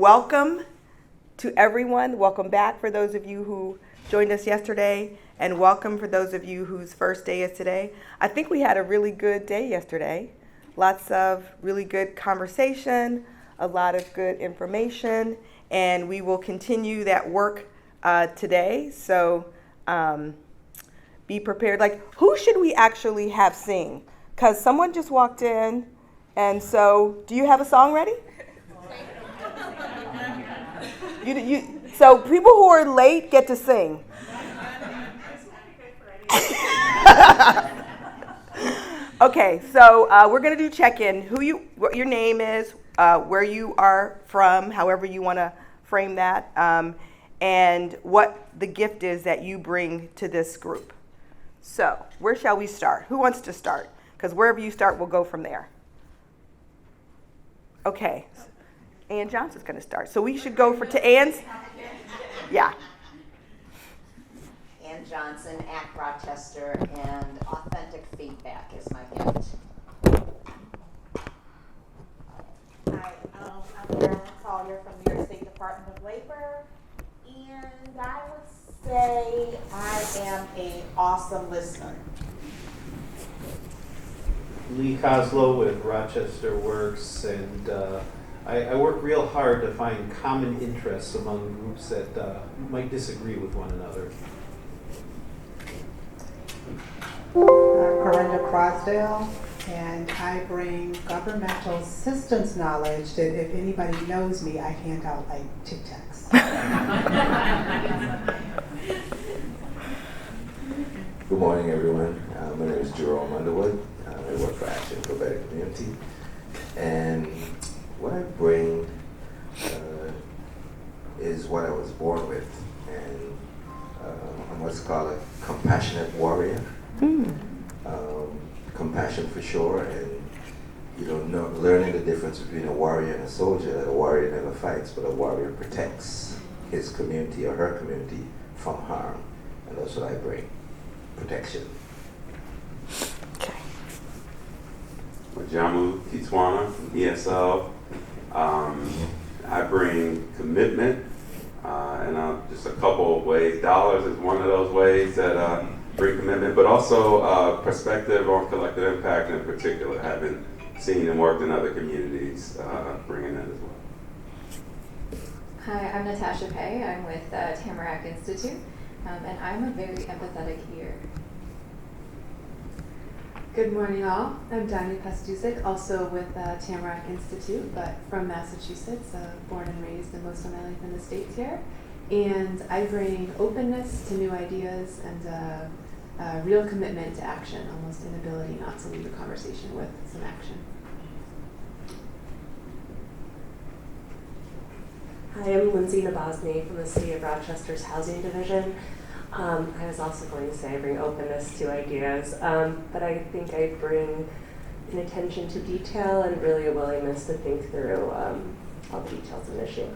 welcome to everyone. Welcome back for those of you who joined us yesterday, and welcome for those of you whose first day is today. I think we had a really good day yesterday. Lots of really good conversation, a lot of good information, and we will continue that work today. So be prepared. Like, who should we actually have sing? Because someone just walked in, and so do you have a song ready? So people who are late get to sing. Okay, so we're going to do check-in. What your name is, where you are from, however you want to frame that, and what the gift is that you bring to this group. So where shall we start? Who wants to start? Because wherever you start, we'll go from there. Okay. Ann Johnson's going to start. So we should go to Ann's. Yeah. Ann Johnson, ACT Rochester, and authentic feedback is my gift. Hi, I'm Erin Collier from the New York State Department of Labor, and I would say I am an awesome listener. Lee Coslow with Rochester Works, and I work real hard to find common interests among groups that might disagree with one another. Corinda Crosdale, and I bring governmental systems knowledge that if anybody knows me, I hand out like Tic Tacs. Good morning, everyone. My name is Jerome Underwood. I work for Action for a Better Community. And what I bring is what I was born with. And I'm what's called a compassionate warrior. Compassion for sure, and learning the difference between a warrior and a soldier. That a warrior never fights, but a warrior protects his community or her community from harm. And that's what I bring. Protection. Okay. Majamu Kitwana from ESL. I bring commitment, and just a couple of ways. Dollars is one of those ways that bring commitment, but also perspective on collective impact in particular, having seen and worked in other communities, bringing that as well. Hi, I'm Natasha Pei. I'm with Tamarack Institute, and I'm a very empathetic ear. Good morning, all. I'm Danya Pastusik, also with Tamarack Institute, but from Massachusetts, born and raised and most of my life in the States here. And I bring openness to new ideas and real commitment to action, almost an ability not to leave a conversation with some action. Hi, I'm Lindsay Nabosny from the City of Rochester's Housing Division. I was also going to say I bring openness to ideas, but I think I bring an attention to detail and really a willingness to think through all the details of an issue.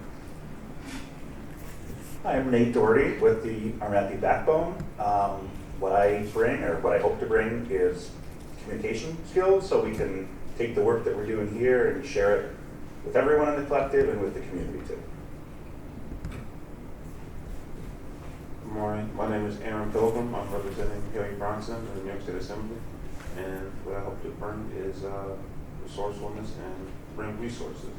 Hi, I'm Nate Doherty with the RMAPI Backbone. What I bring, or what I hope to bring, is communication skills so we can take the work that we're doing here and share it with everyone in the collective and with the community too. Good morning. My name is Aaron Pilgrim. I'm representing Kelly Bronson in the New York State Assembly. And what I hope to bring is resourcefulness and bring resources.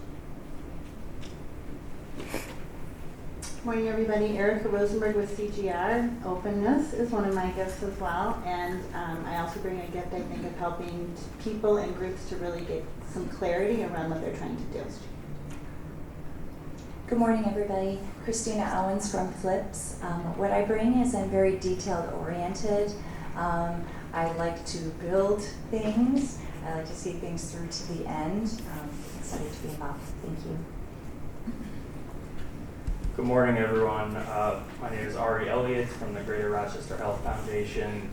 Morning, everybody. Erica Rosenberg with CGR. Openness is one of my gifts as well, and I also bring a gift, I think, of helping people and groups to really get some clarity around what they're trying to do. Good morning, everybody. Christina Owens from Flips. What I bring is I'm very detail-oriented. I like to build things. I like to see things through to the end. Excited to be involved. Thank you. Good morning, everyone. My name is Ari Elliott from the Greater Rochester Health Foundation.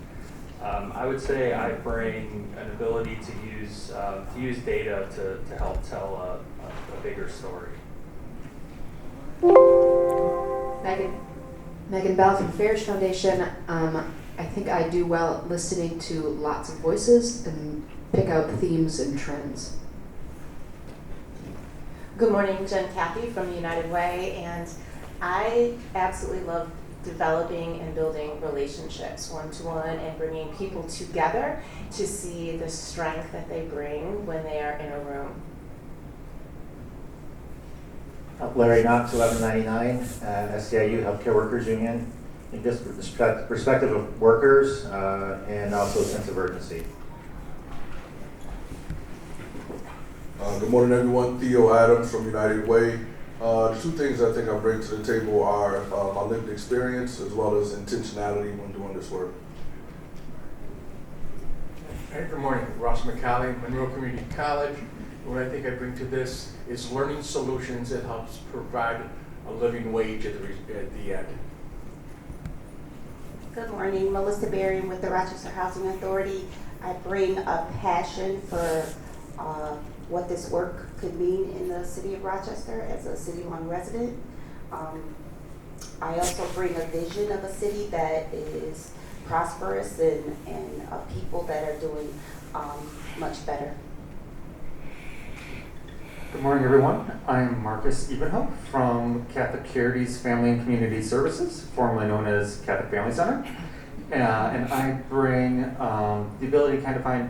I would say I bring an ability to use data to help tell a bigger story. Megan Bell from Farish Foundation. I think I do well at listening to lots of voices and pick out themes and trends. Good morning, Jen Cathy from United Way, and I absolutely love developing and building relationships one-to-one and bringing people together to see the strength that they bring when they are in a room. Larry Knox, 1199, SCIU Healthcare Workers Union. In this perspective of workers and also a sense of urgency. Good morning, everyone. Theo Adams from United Way. The two things I think I bring to the table are my lived experience as well as intentionality when doing this work. Hey, good morning. Ross McCallie, Monroe Community College. What I think I bring to this is learning solutions that helps provide a living wage at the end. Good morning, Melissa Berry with the Rochester Housing Authority. I bring a passion for what this work could mean in the city of Rochester as a City 1 resident. I also bring a vision of a city that is prosperous and of people that are doing much better. Good morning, everyone. I'm Marcus Ebenhope from Catholic Charities Family and Community Services, formerly known as Catholic Family Center. And I bring the ability to kind of find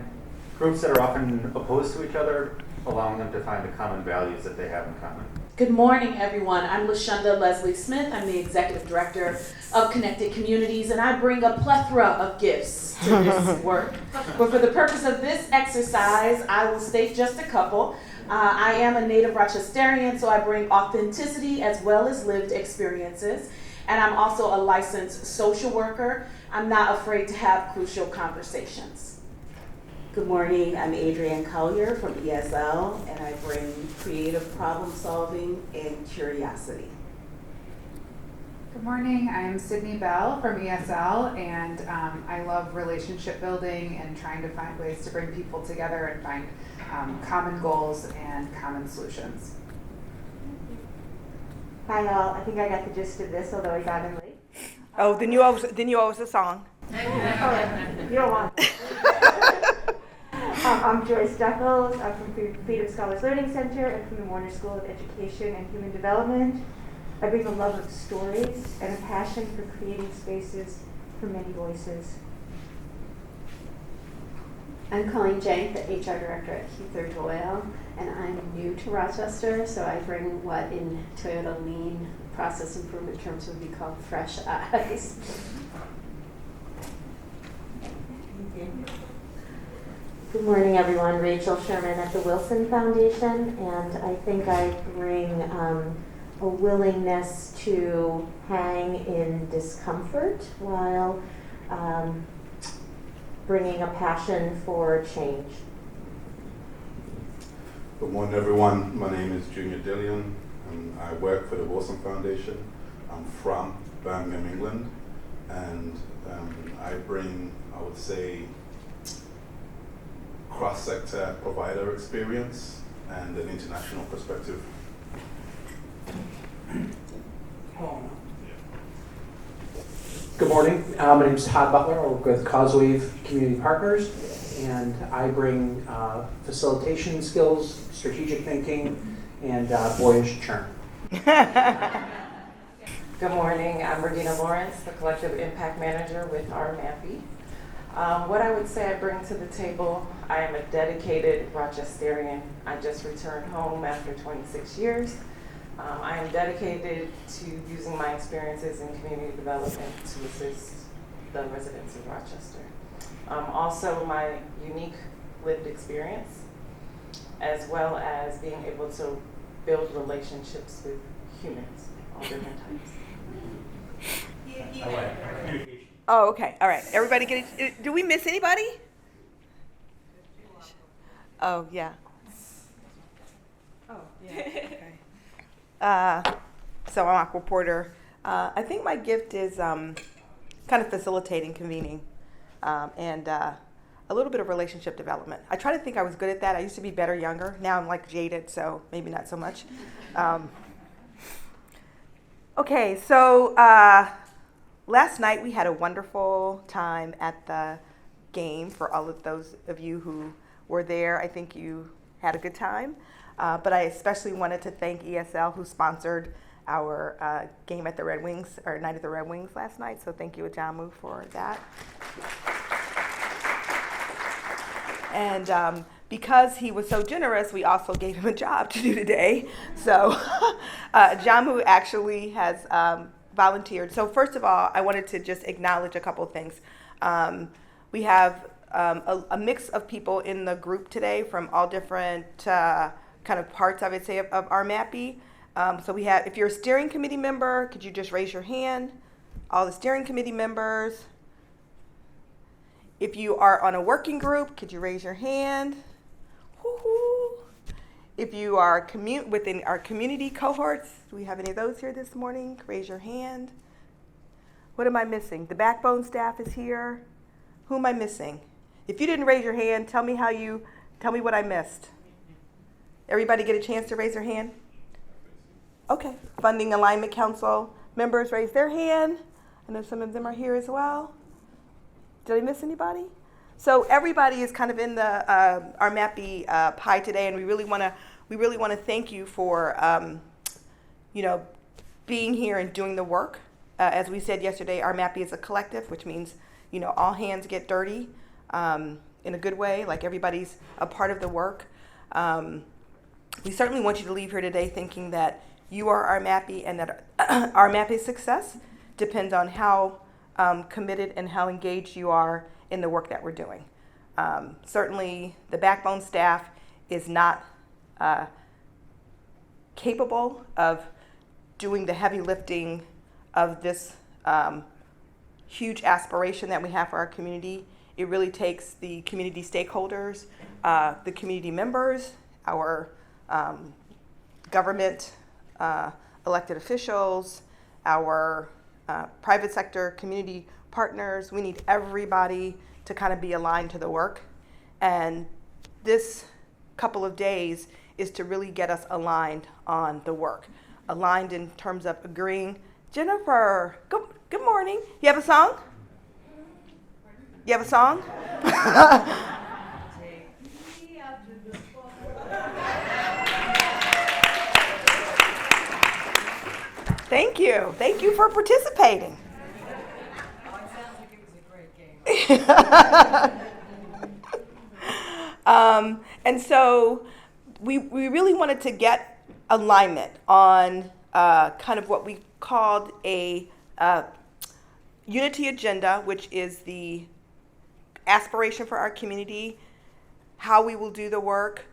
groups that are often opposed to each other, allowing them to find the common values that they have in common. Good morning, everyone. I'm LaShonda Leslie Smith. I'm the Executive Director of Connected Communities, and I bring a plethora of gifts to this work. But for the purpose of this exercise, I will state just a couple. I am a native Rochesterian, so I bring authenticity as well as lived experiences. And I'm also a licensed social worker. I'm not afraid to have crucial conversations. Good morning, I'm Adrienne Collier from ESL, and I bring creative problem solving and curiosity. Good morning, I'm Sydney Bell from ESL, and I love relationship building and trying to find ways to bring people together and find common goals and common solutions. Hi all, I think I got the gist of this, although I got in late. Oh, then you owe us a song. You don't want I'm Joyce Duckles. I'm from Freedom Scholars Learning Center and from the Warner School of Education and Human Development. I bring a love of stories and a passion for creating spaces for many voices. I'm Colleen Jank, the HR Director at Heather Doyle, and I'm new to Rochester, so I bring what in Toyota Lean process improvement terms would be called fresh eyes. Good morning, everyone. Rachel Sherman at the Wilson Foundation, and I think I bring a willingness to hang in discomfort while bringing a passion for change. Good morning, everyone. My name is Junior Dillion, and I work for the Wilson Foundation. I'm from Birmingham, England, and I bring, I would say, cross-sector provider experience and an international perspective. Good morning. My name is Todd Butler. I work with Causewave Community Partners, and I bring facilitation skills, strategic thinking, and boyish charm. Good morning. I'm Regina Lawrence, the Collective Impact Manager with RMAPI. What I would say I bring to the table, I am a dedicated Rochesterian. I just returned home after 26 years. I am dedicated to using my experiences in community development to assist the residents of Rochester. Also, my unique lived experience, as well as being able to build relationships with humans, all different types. Oh, okay. All right. Everybody get it. Do we miss anybody? Oh, yeah. Oh, yeah. Okay. So I'm Aqua Porter. I think my gift is kind of facilitating convening and a little bit of relationship development. I try to think I was good at that. I used to be better younger. Now I'm like jaded, so maybe not so much. Okay, so last night we had a wonderful time at the game. For all of those of you who were there, I think you had a good time. But I especially wanted to thank ESL, who sponsored our game at the Red Wings, or night at the Red Wings last night. So thank you, Ajamu, for that. And because he was so generous, we also gave him a job to do today. So Jamu actually has volunteered. So first of all, I wanted to just acknowledge a couple of things. We have a mix of people in the group today from all different kind of parts, I would say, of RMAPI. So we have, if you're a steering committee member, could you just raise your hand? All the steering committee members. If you are on a working group, could you raise your hand? Woo-hoo. If you are within our community cohorts, do we have any of those here this morning? Raise your hand. What am I missing? The backbone staff is here. Who am I missing? If you didn't raise your hand, tell me what I missed. Everybody get a chance to raise their hand? Okay. Funding Alignment Council members raise their hand. I know some of them are here as well. Did I miss anybody? So everybody is kind of in the RMAPI pie today, and we really want to thank you for being here and doing the work. As we said yesterday, RMAPI is a collective, which means all hands get dirty in a good way, like everybody's a part of the work. We certainly want you to leave here today thinking that you are RMAPI and that RMAPI's success depends on how committed and how engaged you are in the work that we're doing. Certainly the backbone staff is not capable of doing the heavy lifting of this huge aspiration that we have for our community. It really takes the community stakeholders, the community members, our government elected officials, our private sector community partners. We need everybody to kind of be aligned to the work. And this couple of days is to really get us aligned on the work. Aligned in terms of agreeing. Jennifer, good morning. You have a song? You have a song? Thank you. Thank you for participating. And so we really wanted to get alignment on kind of what we called a unity agenda, which is the aspiration for our community, how we will do the work,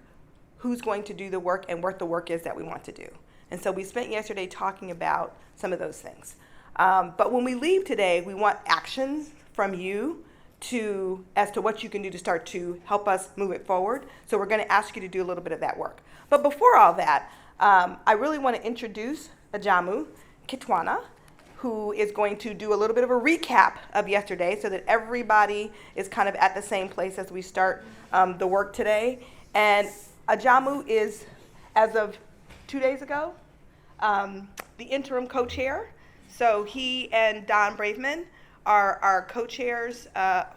who's going to do the work, and what the work is that we want to do. And so we spent yesterday talking about some of those things. But when we leave today, we want actions from you as to what you can do to start to help us move it forward. So we're going to ask you to do a little bit of that work. But before all that, I really want to introduce Ajamu Kitwana, who is going to do a little bit of a recap of yesterday so that everybody is kind of at the same place as we start the work today. And Ajamu is, as of 2 days ago, the interim co-chair. So he and Don Braveman are our co-chairs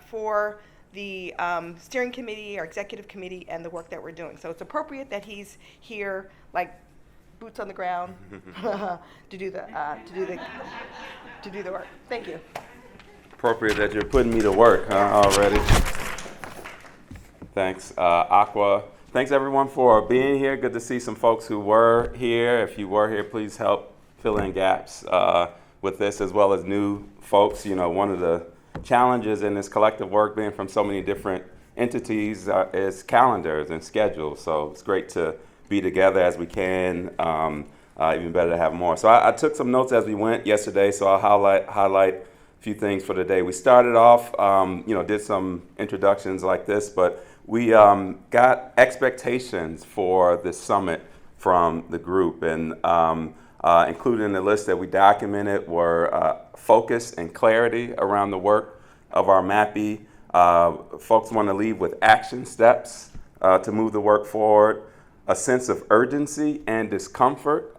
for the steering committee, our executive committee, and the work that we're doing. So it's appropriate that he's here, like boots on the ground, to do the work. Thank you. Appropriate that you're putting me to work already. Thanks, Aqua. Thanks everyone for being here. Good to see some folks who were here. If you were here, please help fill in gaps with this, as well as new folks. One of the challenges in this collective work, being from so many different entities, is calendars and schedules. So it's great to be together as we can. Even better to have more. So I took some notes as we went yesterday, so I'll highlight a few things for today. We started off, did some introductions like this, but we got expectations for this summit from the group, and included in the list that we documented were focus and clarity around the work of RMAPI. Folks want to leave with action steps to move the work forward, a sense of urgency and discomfort.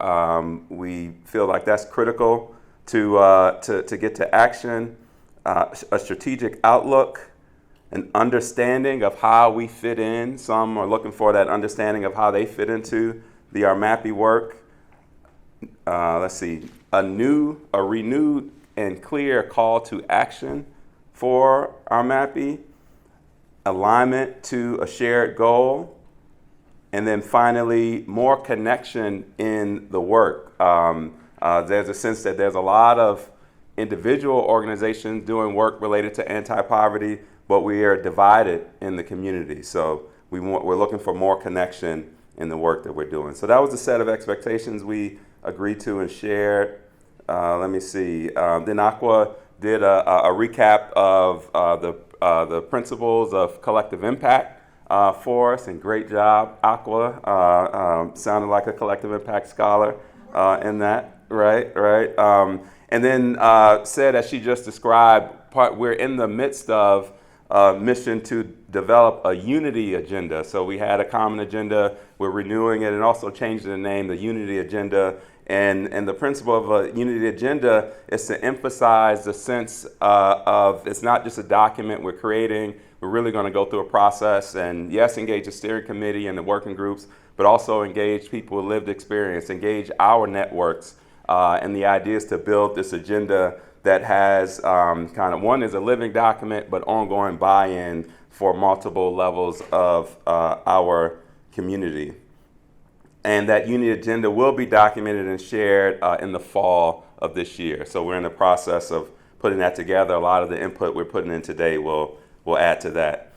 We feel like that's critical to get to action, a strategic outlook, an understanding of how we fit in. Some are looking for that understanding of how they fit into the RMAPI work. Let's see, a renewed and clear call to action for RMAPI, alignment to a shared goal, and then finally, more connection in the work. There's a sense that there's a lot of individual organizations doing work related to anti-poverty, but we are divided in the community. So we're looking for more connection in the work that we're doing. So that was the set of expectations we agreed to and shared. Let me see. Then Aqua did a recap of the principles of collective impact for us, and great job, Aqua. Sounded like a collective impact scholar in that, right? And then said, as she just described, we're in the midst of mission to develop a unity agenda. So we had a common agenda, we're renewing it and also changing the name, the unity agenda. And the principle of a unity agenda is to emphasize the sense of it's not just a document we're creating. We're really going to go through a process and, yes, engage the steering committee and the working groups, but also engage people with lived experience, engage our networks. And the idea is to build this agenda that has kind of, one is a living document, but ongoing buy-in for multiple levels of our community. And that unity agenda will be documented and shared in the fall of this year. So we're in the process of putting that together. A lot of the input we're putting in today will add to that.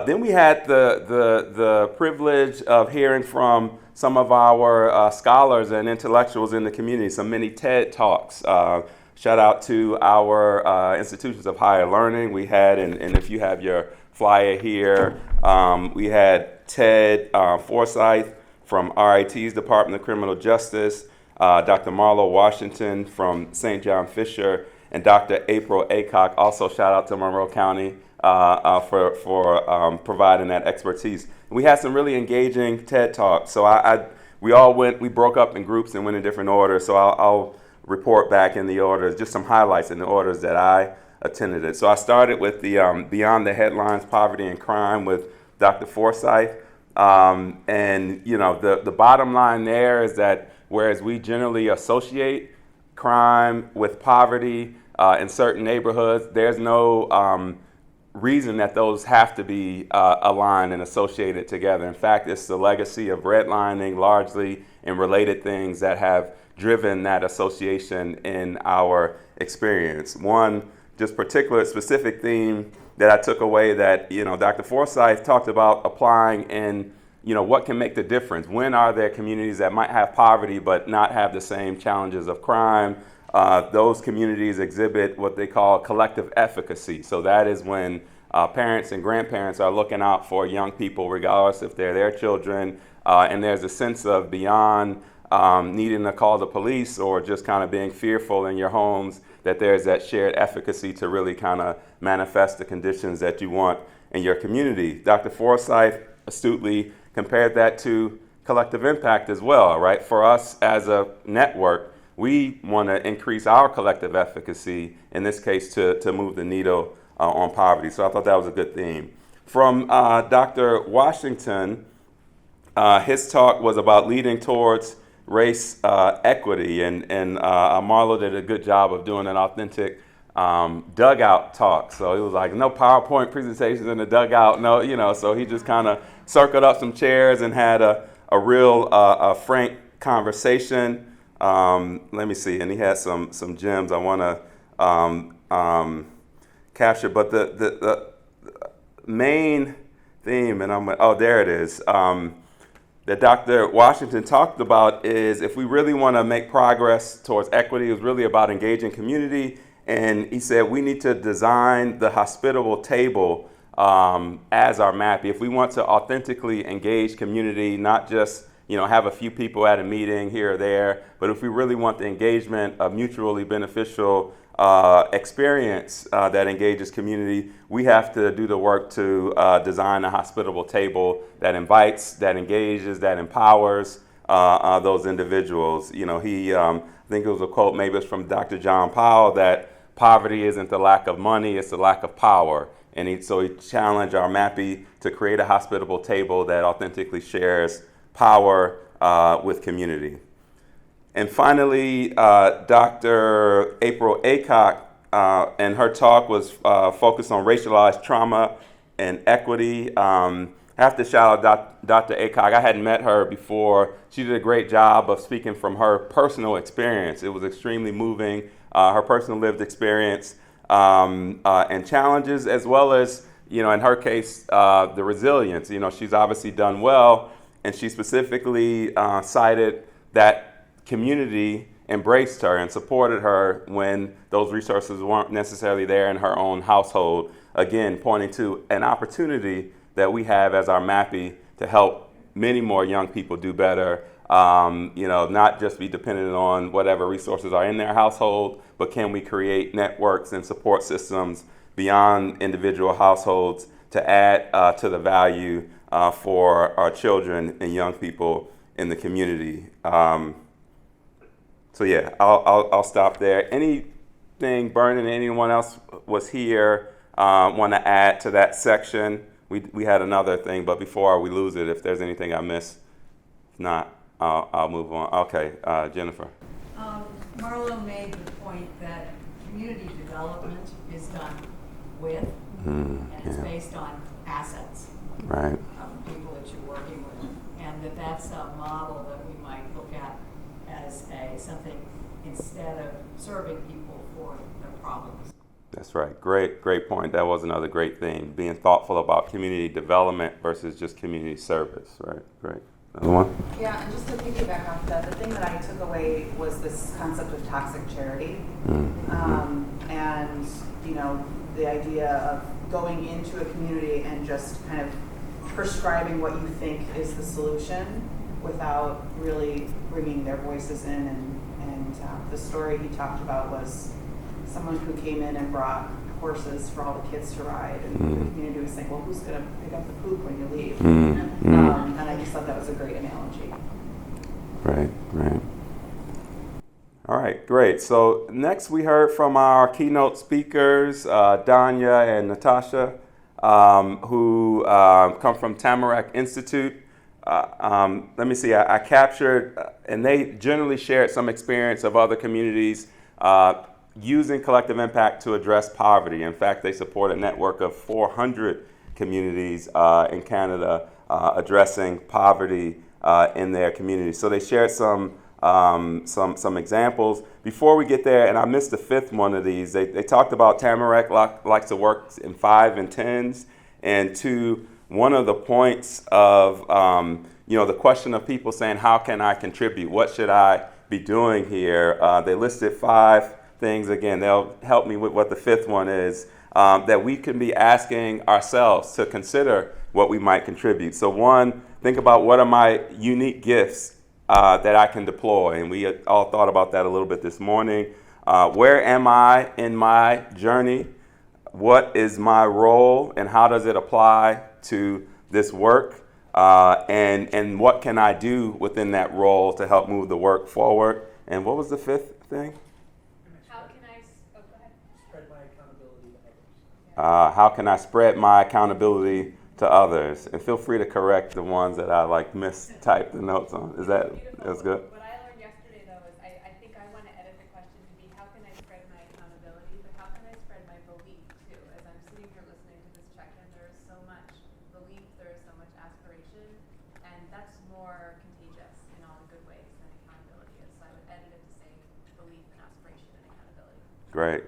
Then we had the privilege of hearing from some of our scholars and intellectuals in the community, some mini TED Talks. Shout out to our institutions of higher learning. We had, and if you have your flyer here, we had Ted Forsyth from RIT's Department of Criminal Justice, Dr. Marlo Washington from St. John Fisher, and Dr. April Aycock. Also, shout out to Monroe County for providing that expertise. We had some really engaging TED Talks. So we broke up in groups and went in different orders. So I'll report back in the orders, just some highlights in the orders that I attended it. So I started with the Beyond the Headlines, Poverty and Crime with Dr. Forsyth. And you know, the bottom line there is that whereas we generally associate crime with poverty in certain neighborhoods, there's no reason that those have to be aligned and associated together. In fact, it's the legacy of redlining largely and related things that have driven that association in our experience. One just particular specific theme that I took away that, you know, Dr. Forsyth talked about applying in, you know, what can make the difference? When are there communities that might have poverty but not have the same challenges of crime? Those communities exhibit what they call collective efficacy. So that is when parents and grandparents are looking out for young people, regardless if they're their children, and there's a sense of beyond needing to call the police or just kind of being fearful in your homes, that there's that shared efficacy to really kind of manifest the conditions that you want in your community. Dr. Forsyth astutely compared that to collective impact as well, right? For us as a network, we want to increase our collective efficacy, in this case, to move the needle on poverty. So I thought that was a good theme. From Dr. Washington, his talk was about leading towards race equity, and Marlo did a good job of doing an authentic dugout talk. So it was like no PowerPoint presentations in the dugout, no, you know, so he just kind of circled up some chairs and had a real frank conversation. Let me see, and he had some gems I want to capture, but the main theme, and there it is, that Dr. Washington talked about is if we really want to make progress towards equity, it was really about engaging community. And he said we need to design the hospitable table as our RMAPI. If we want to authentically engage community, not just, you know, have a few people at a meeting here or there, but if we really want the engagement of mutually beneficial experience that engages community, we have to do the work to design a hospitable table that invites, that engages, that empowers those individuals. You know, I think it was a quote, maybe it's from Dr. John Powell, that poverty isn't the lack of money, it's the lack of power. And so he challenged RMAPI to create a hospitable table that authentically shares power with community. And finally, Dr. April Aycock, and her talk was focused on racialized trauma and equity. I have to shout out Dr. Aycock. I hadn't met her before. She did a great job of speaking from her personal experience. It was extremely moving, her personal lived experience and challenges, as well as, in her case, the resilience. She's obviously done well, and she specifically cited that community embraced her and supported her when those resources weren't necessarily there in her own household. Again, pointing to an opportunity that we have as RMAPI to help many more young people do better, not just be dependent on whatever resources are in their household, but can we create networks and support systems beyond individual households to add to the value for our children and young people in the community. So yeah, I'll stop there. Anything, Vernon, anyone else was here want to add to that section? We had another thing, but before we lose it, if there's anything I missed, if not, I'll move on. Okay, Jennifer. Marlo made the point that community development is done with, and it's based on assets right. of people that you're working with, and that's a model that we might look at as something instead of serving people for their problems. That's right. Great point. That was another great thing. Being thoughtful about community development versus just community service. Right. Great. Another one? Yeah, and just to piggyback off that, the thing that I took away was this concept of toxic charity. And, the idea of going into a community and just kind of prescribing what you think is the solution without really bringing their voices in. And the story he talked about was someone who came in and brought horses for all the kids to ride, and the community was saying, well, who's going to pick up the poop when you leave? And I just thought that was a great analogy. Right. All right, great. So next we heard from our keynote speakers, Danya and Natasha, who come from Tamarack Institute. Let me see, I captured, and they generally shared some experience of other communities using collective impact to address poverty. In fact, they support a network of 400 communities in Canada addressing poverty in their community. So they shared some examples. Before we get there, and I missed the fifth one of these, they talked about Tamarack likes to work in 5 and 10s, and to one of the points of the question of people saying, how can I contribute? What should I be doing here? They listed 5 things. Again, they'll help me with what the fifth one is, that we can be asking ourselves to consider what we might contribute. So one, think about what are my unique gifts that I can deploy. And we all thought about that a little bit this morning. Where am I in my journey? What is my role and how does it apply to this work? And what can I do within that role to help move the work forward? And what was the fifth thing? How can I spread my accountability to others? And feel free to correct the ones that I mistyped the notes on. That's good? What I learned yesterday, though, is I think I want to edit the question to be, how can I spread my accountability, but how can I spread my belief, too? As I'm sitting here listening to this check-in, there is so much belief, there is so much aspiration, and that's more contagious in all the good ways than accountability is. So I would edit it to say belief and aspiration and accountability. Great.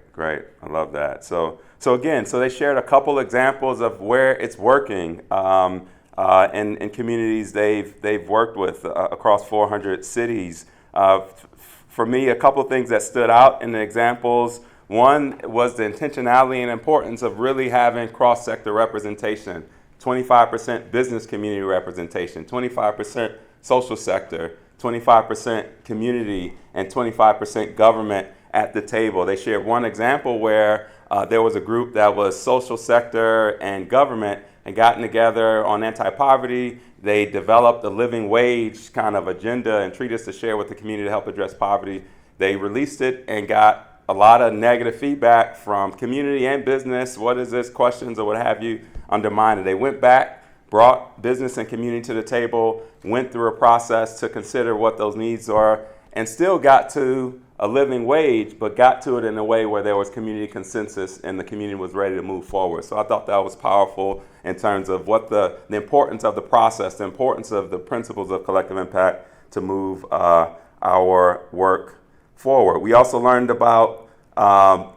I love that. So they shared a couple examples of where it's working in communities they've worked with across 400 cities. For me, a couple of things that stood out in the examples. One was the intentionality and importance of really having cross-sector representation. 25% business community representation, 25% social sector, 25% community, and 25% government at the table. They shared one example where there was a group that was social sector and government and gotten together on anti-poverty. They developed a living wage kind of agenda and treated us to share with the community to help address poverty. They released it and got a lot of negative feedback from community and business. What is this? Questions or what have you undermined it. They went back, brought business and community to the table, went through a process to consider what those needs are, and still got to a living wage, but got to it in a way where there was community consensus and the community was ready to move forward. So I thought that was powerful in terms of what the importance of the process, the importance of the principles of collective impact to move our work forward. We also learned about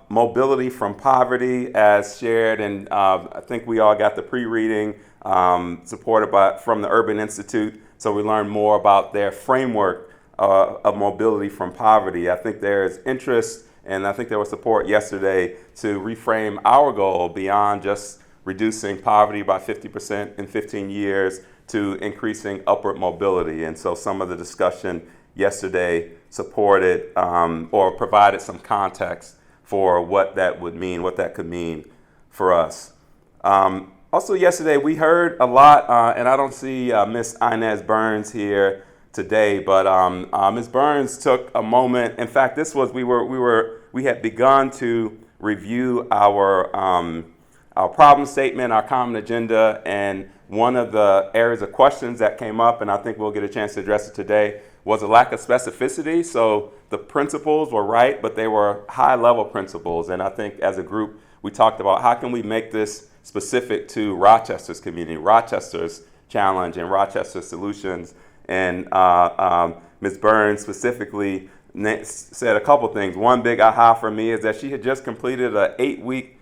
mobility from poverty as shared, and I think we all got the pre-reading supported from the Urban Institute. So we learned more about their framework of mobility from poverty. I think there is interest, and I think there was support yesterday to reframe our goal beyond just reducing poverty by 50% in 15 years to increasing upward mobility. And so some of the discussion yesterday supported or provided some context for what that would mean, what that could mean for us. Also yesterday we heard a lot, and I don't see Miss Inez Burns here today, but Ms. Burns took a moment. In fact, this was we had begun to review our problem statement, our common agenda, and one of the areas of questions that came up, and I think we'll get a chance to address it today, was a lack of specificity. So the principles were right, but they were high-level principles, and I think as a group we talked about how can we make this specific to Rochester's community, Rochester's challenge, and Rochester's solutions. And Ms. Burns specifically said a couple things. One big aha for me is that she had just completed an 8-week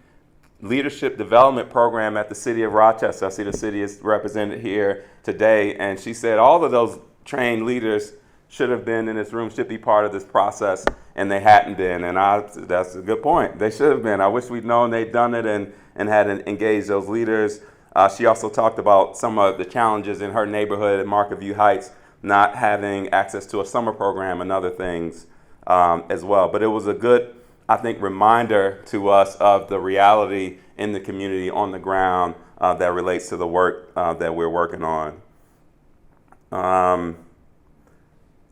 leadership development program at the city of Rochester. I see the city is represented here today. And she said all of those trained leaders should have been in this room, should be part of this process, and they hadn't been. And that's a good point. They should have been. I wish we'd known they'd done it and had engaged those leaders. She also talked about some of the challenges in her neighborhood at Market View Heights, not having access to a summer program and other things as well. But it was a good, I think, reminder to us of the reality in the community on the ground that relates to the work that we're working on.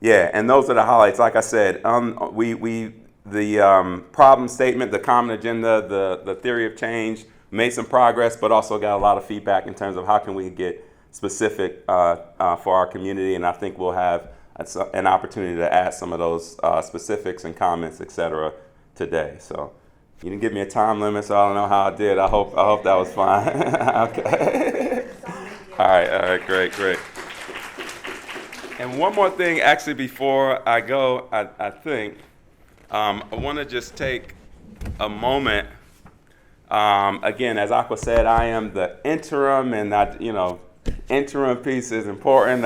Yeah, and those are the highlights. Like I said, the problem statement, the common agenda, the theory of change, made some progress, but also got a lot of feedback in terms of how can we get specific for our community, and I think we'll have an opportunity to add some of those specifics and comments, et cetera, today. So you didn't give me a time limit, so I don't know how I did. I hope that was fine. Okay. All right, great. And one more thing, actually, before I go, I think I want to just take a moment. Again, as Aqua said, I am the interim, and interim piece is important,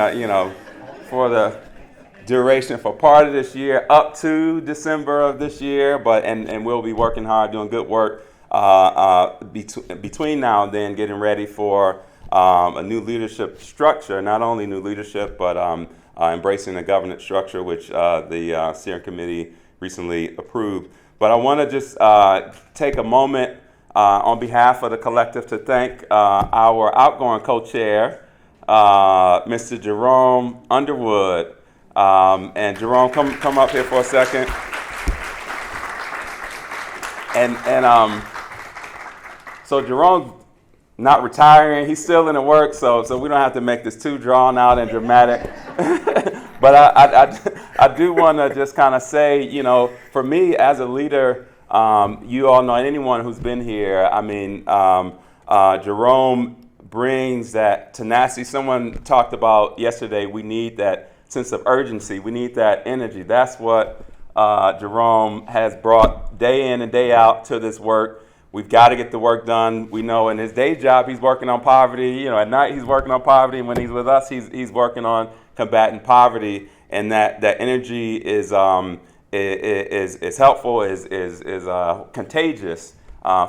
for the duration for part of this year up to December of this year, and we'll be working hard, doing good work between now and then, getting ready for a new leadership structure, not only new leadership, but embracing the governance structure, which the steering committee recently approved. But I want to just take a moment on behalf of the collective to thank our outgoing co-chair, Mr. Jerome Underwood. And Jerome, come up here for a second. And so Jerome's not retiring. He's still in the work, so we don't have to make this too drawn out and dramatic. But I do want to just kind of say, for me as a leader, you all know, and anyone who's been here, I mean, Jerome brings that tenacity. Someone talked about yesterday, we need that sense of urgency. We need that energy. That's what Jerome has brought day in and day out to this work. We've got to get the work done. We know in his day job, he's working on poverty. At night, he's working on poverty. And when he's with us, he's working on combating poverty. And that energy is helpful, is contagious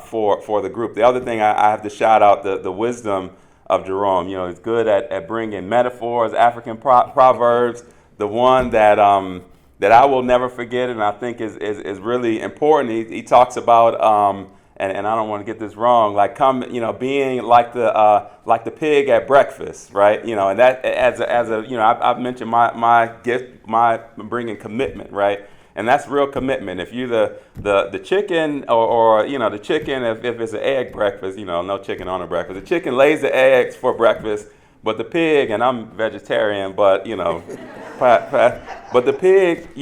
for the group. The other thing I have to shout out the wisdom of Jerome. He's good at bringing metaphors, African proverbs. The one that I will never forget, and I think is really important. He talks about and I don't want to get this wrong, being like the pig at breakfast, right? And that as a I've mentioned my gift, my bringing commitment, right? And that's real commitment. If you the chicken or the chicken, if it's an egg breakfast, no chicken on a breakfast. The chicken lays the eggs for breakfast, but the pig, and I'm vegetarian, but but the pig,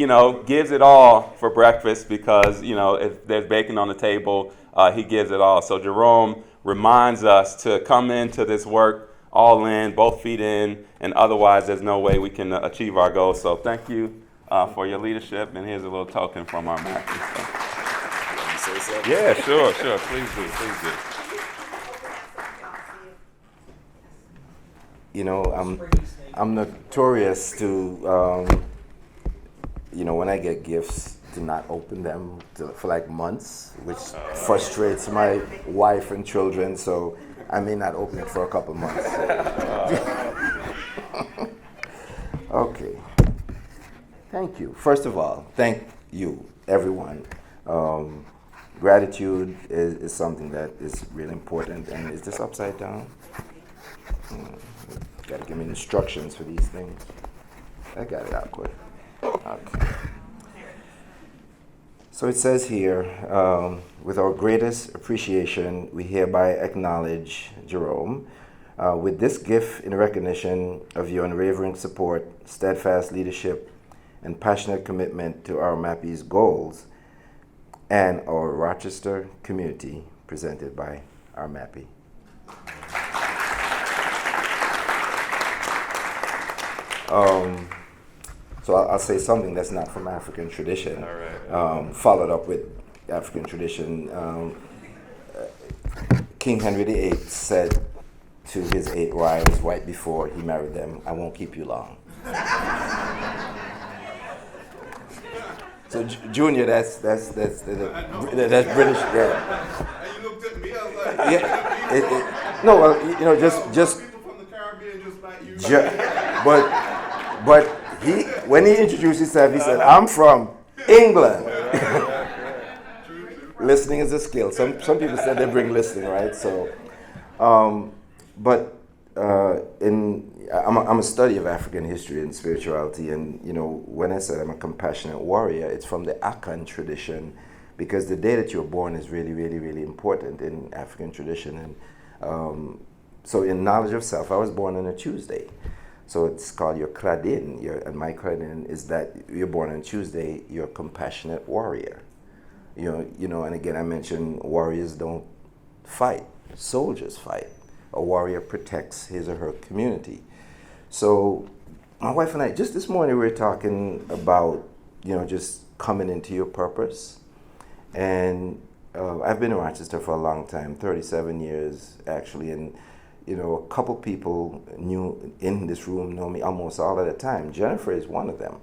gives it all for breakfast because, if there's bacon on the table, he gives it all. So Jerome reminds us to come into this work all in, both feet in, and otherwise there's no way we can achieve our goals. So thank you for your leadership, and here's a little token from our MAPI. Yeah, sure, please do. I'm notorious to, when I get gifts, to not open them for like months, which frustrates my wife and children, so I may not open it for a couple months. Okay. Thank you. First of all, thank you, everyone. Gratitude is something that is really important. And is this upside down? Got to give me instructions for these things. I got it out quick. Okay. So it says here, with our greatest appreciation, we hereby acknowledge Jerome with this gift in recognition of your unwavering support, steadfast leadership, and passionate commitment to our RMAPI's goals and our Rochester community, presented by RMAPI. So I'll say something that's not from African tradition, followed up with African tradition. King Henry VIII said to his 8 wives right before he married them, "I won't keep you long." So Junior, that's British. Yeah. And you looked at me, I was like, Yeah. No, well, just. People from the Caribbean just like you. But when he introduced himself, he said, "I'm from England." Listening is a skill. Some people said they bring listening, right? So, I'm a study of African history and spirituality, and when I said I'm a compassionate warrior, it's from the Akan tradition, because the day that you're born is really, really, really important in African tradition. And so in knowledge of self, I was born on a Tuesday. So it's called your Kladin, and my Kladin is that you're born on Tuesday, you're a compassionate warrior. And again, I mentioned warriors don't fight, soldiers fight. A warrior protects his or her community. So my wife and I, just this morning, we were talking about, just coming into your purpose. And I've been in Rochester for a long time, 37 years actually, and a couple people in this room know me almost all of the time. Jennifer is one of them,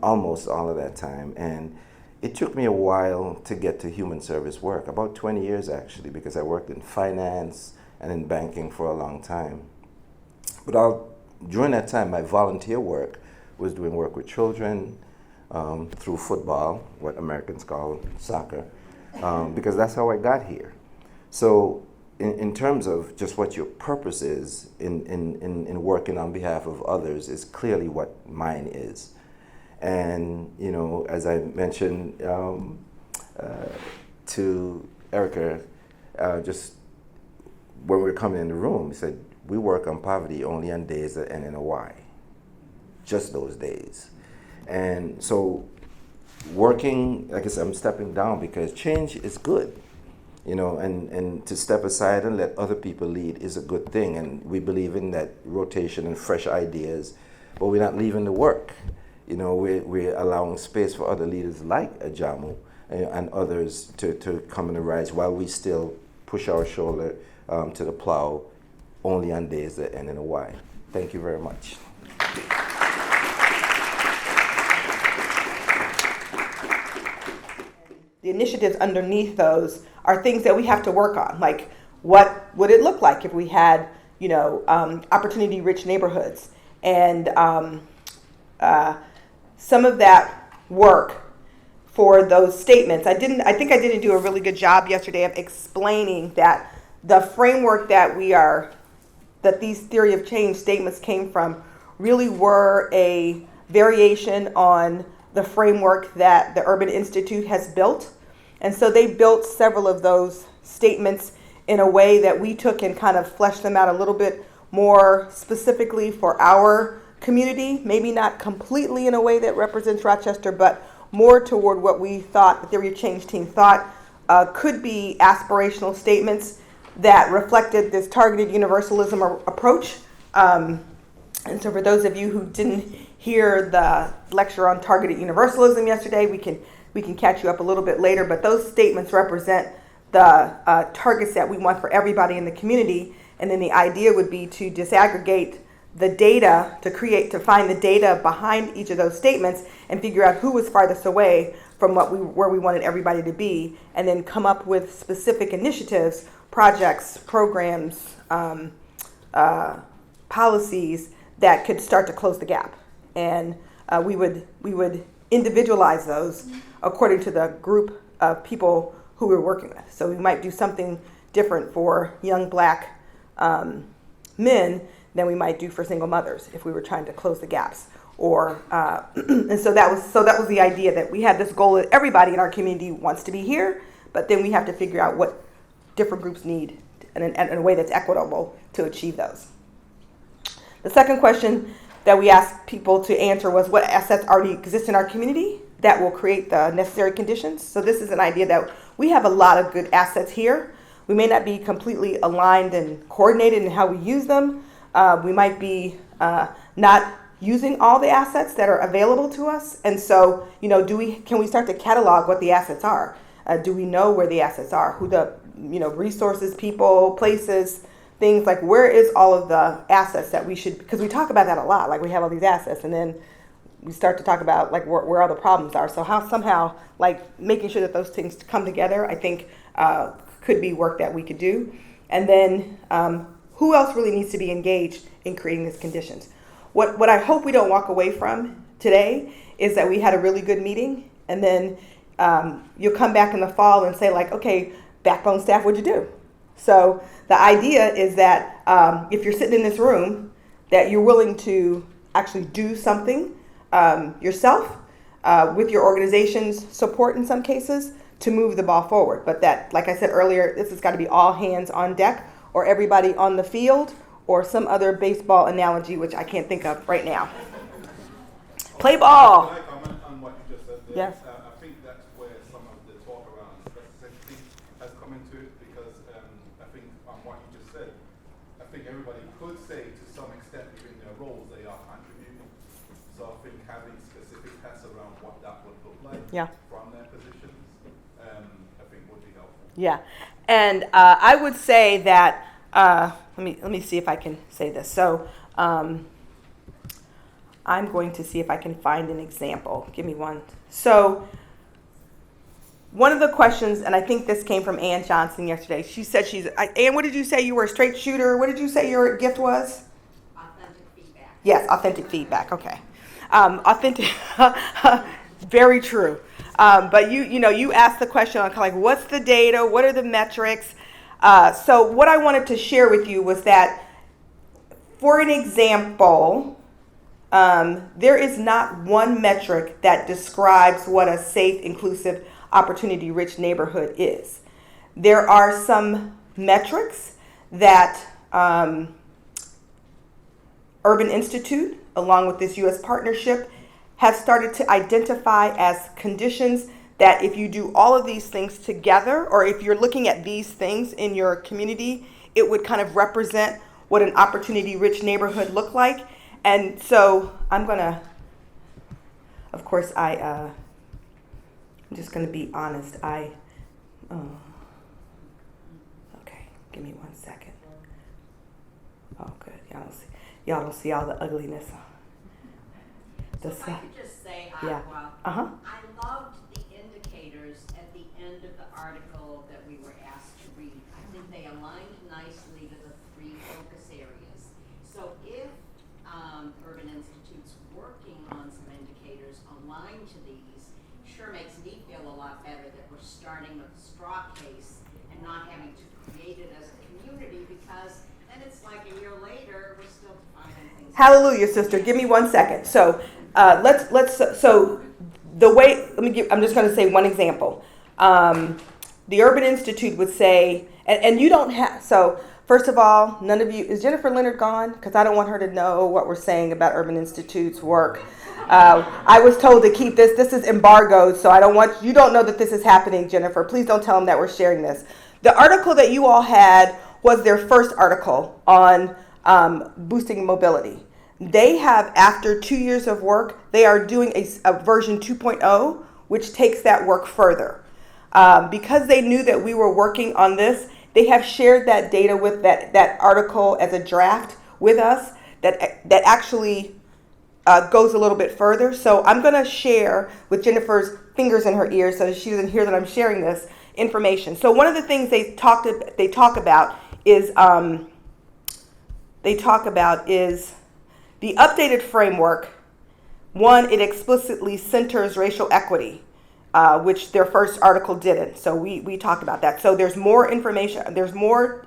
almost all of that time. And it took me a while to get to human service work, about 20 years actually, because I worked in finance and in banking for a long time. But during that time, my volunteer work was doing work with children through football, what Americans call soccer, because that's how I got here. So in terms of just what your purpose is in working on behalf of others is clearly what mine is. And, as I mentioned to Erica, just when we were coming in the room, he said, we work on poverty only on days that end in a Y. Just those days. And so working, like I said, I'm stepping down because change is good. And to step aside and let other people lead is a good thing. And we believe in that rotation and fresh ideas, but we're not leaving the work. We're allowing space for other leaders like Ajamu and others to come and arise while we still push our shoulder to the plow only on days that end in a Y. Thank you very much. The initiatives underneath those are things that we have to work on. Like, what would it look like if we had, opportunity-rich neighborhoods? And some of that work for those statements, I think I didn't do a really good job yesterday of explaining that the framework that these theory of change statements came from really were a variation on the framework that the Urban Institute has built. And so they built several of those statements in a way that we took and kind of fleshed them out a little bit more specifically for our community, maybe not completely in a way that represents Rochester, but more toward what we thought, the Theory of Change team thought could be aspirational statements that reflected this targeted universalism approach. And so for those of you who didn't hear the lecture on targeted universalism yesterday, we can catch you up a little bit later, but those statements represent the targets that we want for everybody in the community. And then the idea would be to disaggregate the data, to find the data behind each of those statements and figure out who was farthest away from where we wanted everybody to be, and then come up with specific initiatives, projects, programs, policies that could start to close the gap. And we would individualize those according to the group of people who we're working with. So we might do something different for young Black men than we might do for single mothers if we were trying to close the gaps. Or and so that was the idea, that we had this goal that everybody in our community wants to be here, but then we have to figure out what different groups need in a way that's equitable to achieve those. The second question that we asked people to answer was, what assets already exist in our community that will create the necessary conditions? So this is an idea that we have a lot of good assets here. We may not be completely aligned and coordinated in how we use them. We might be not using all the assets that are available to us. And so, can we start to catalog what the assets are? Do we know where the assets are? Who the, resources, people, places, things like, where is all of the assets that we should, because we talk about that a lot, like we have all these assets, and then we start to talk about like where all the problems are. So how somehow like making sure that those things come together, I think could be work that we could do. And then who else really needs to be engaged in creating these conditions? What I hope we don't walk away from today is that we had a really good meeting, and then you'll come back in the fall and say like, okay, backbone staff, what'd you do? So the idea is that if you're sitting in this room, that you're willing to actually do something yourself with your organization's support in some cases to move the ball forward. But that, like I said earlier, this has got to be all hands on deck, or everybody on the field, or some other baseball analogy, which I can't think of right now. Play ball. Can I comment on what you just said there? Yes. I think that's where some of the talk around specificity has come into it, because I think on what you just said, I think everybody could say to some extent within their roles they are contributing. So I think having specific tests around what that would look like from their positions, I think would be helpful. Yeah, and I would say that let me see if I can say this. So I'm going to see if I can find an example. Give me one. So one of the questions, and I think this came from Ann Johnson yesterday. She said Ann, what did you say? You were a straight shooter. What did you say your gift was? Authentic feedback. Yes, authentic feedback. Okay. Authentic, very true. But you asked the question on kind of like, what's the data? What are the metrics? So what I wanted to share with you was that, for an example, there is not one metric that describes what a safe, inclusive, opportunity-rich neighborhood is. There are some metrics that Urban Institute, along with this U.S. partnership, has started to identify as conditions that if you do all of these things together, or if you're looking at these things in your community, it would kind of represent what an opportunity-rich neighborhood look like. And so I'm gonna, of course, I'm just gonna be honest. Okay, give me 1 second. Oh, good. Y'all don't see all the ugliness. So if I could just say, Yeah. I loved the indicators at the end of the article that we were asked to read. I think they aligned nicely to the 3 focus areas. So if Urban Institute's working on some indicators aligned to these, sure makes me feel a lot better that we're starting with a straw case and not having to create it as a community, because then it's like a year later we're still defining things. Hallelujah, sister. Give me 1 second. So so I'm just going to say one example. The Urban Institute would say, and you don't have, so first of all, none of you, is Jennifer Leonard gone? Because I don't want her to know what we're saying about Urban Institute's work. I was told to keep this is embargoed, so you don't know that this is happening, Jennifer. Please don't tell them that we're sharing this. The article that you all had was their first article on boosting mobility. They have, after 2 years of work, they are doing a version 2.0, which takes that work further. Because they knew that we were working on this, they have shared that data with that article as a draft with us that actually goes a little bit further. So I'm going to share with Jennifer's fingers in her ears so that she doesn't hear that I'm sharing this information. So one of the things they talk about is the updated framework. One, it explicitly centers racial equity, which their first article didn't. So we talked about that. So there's more information, there's more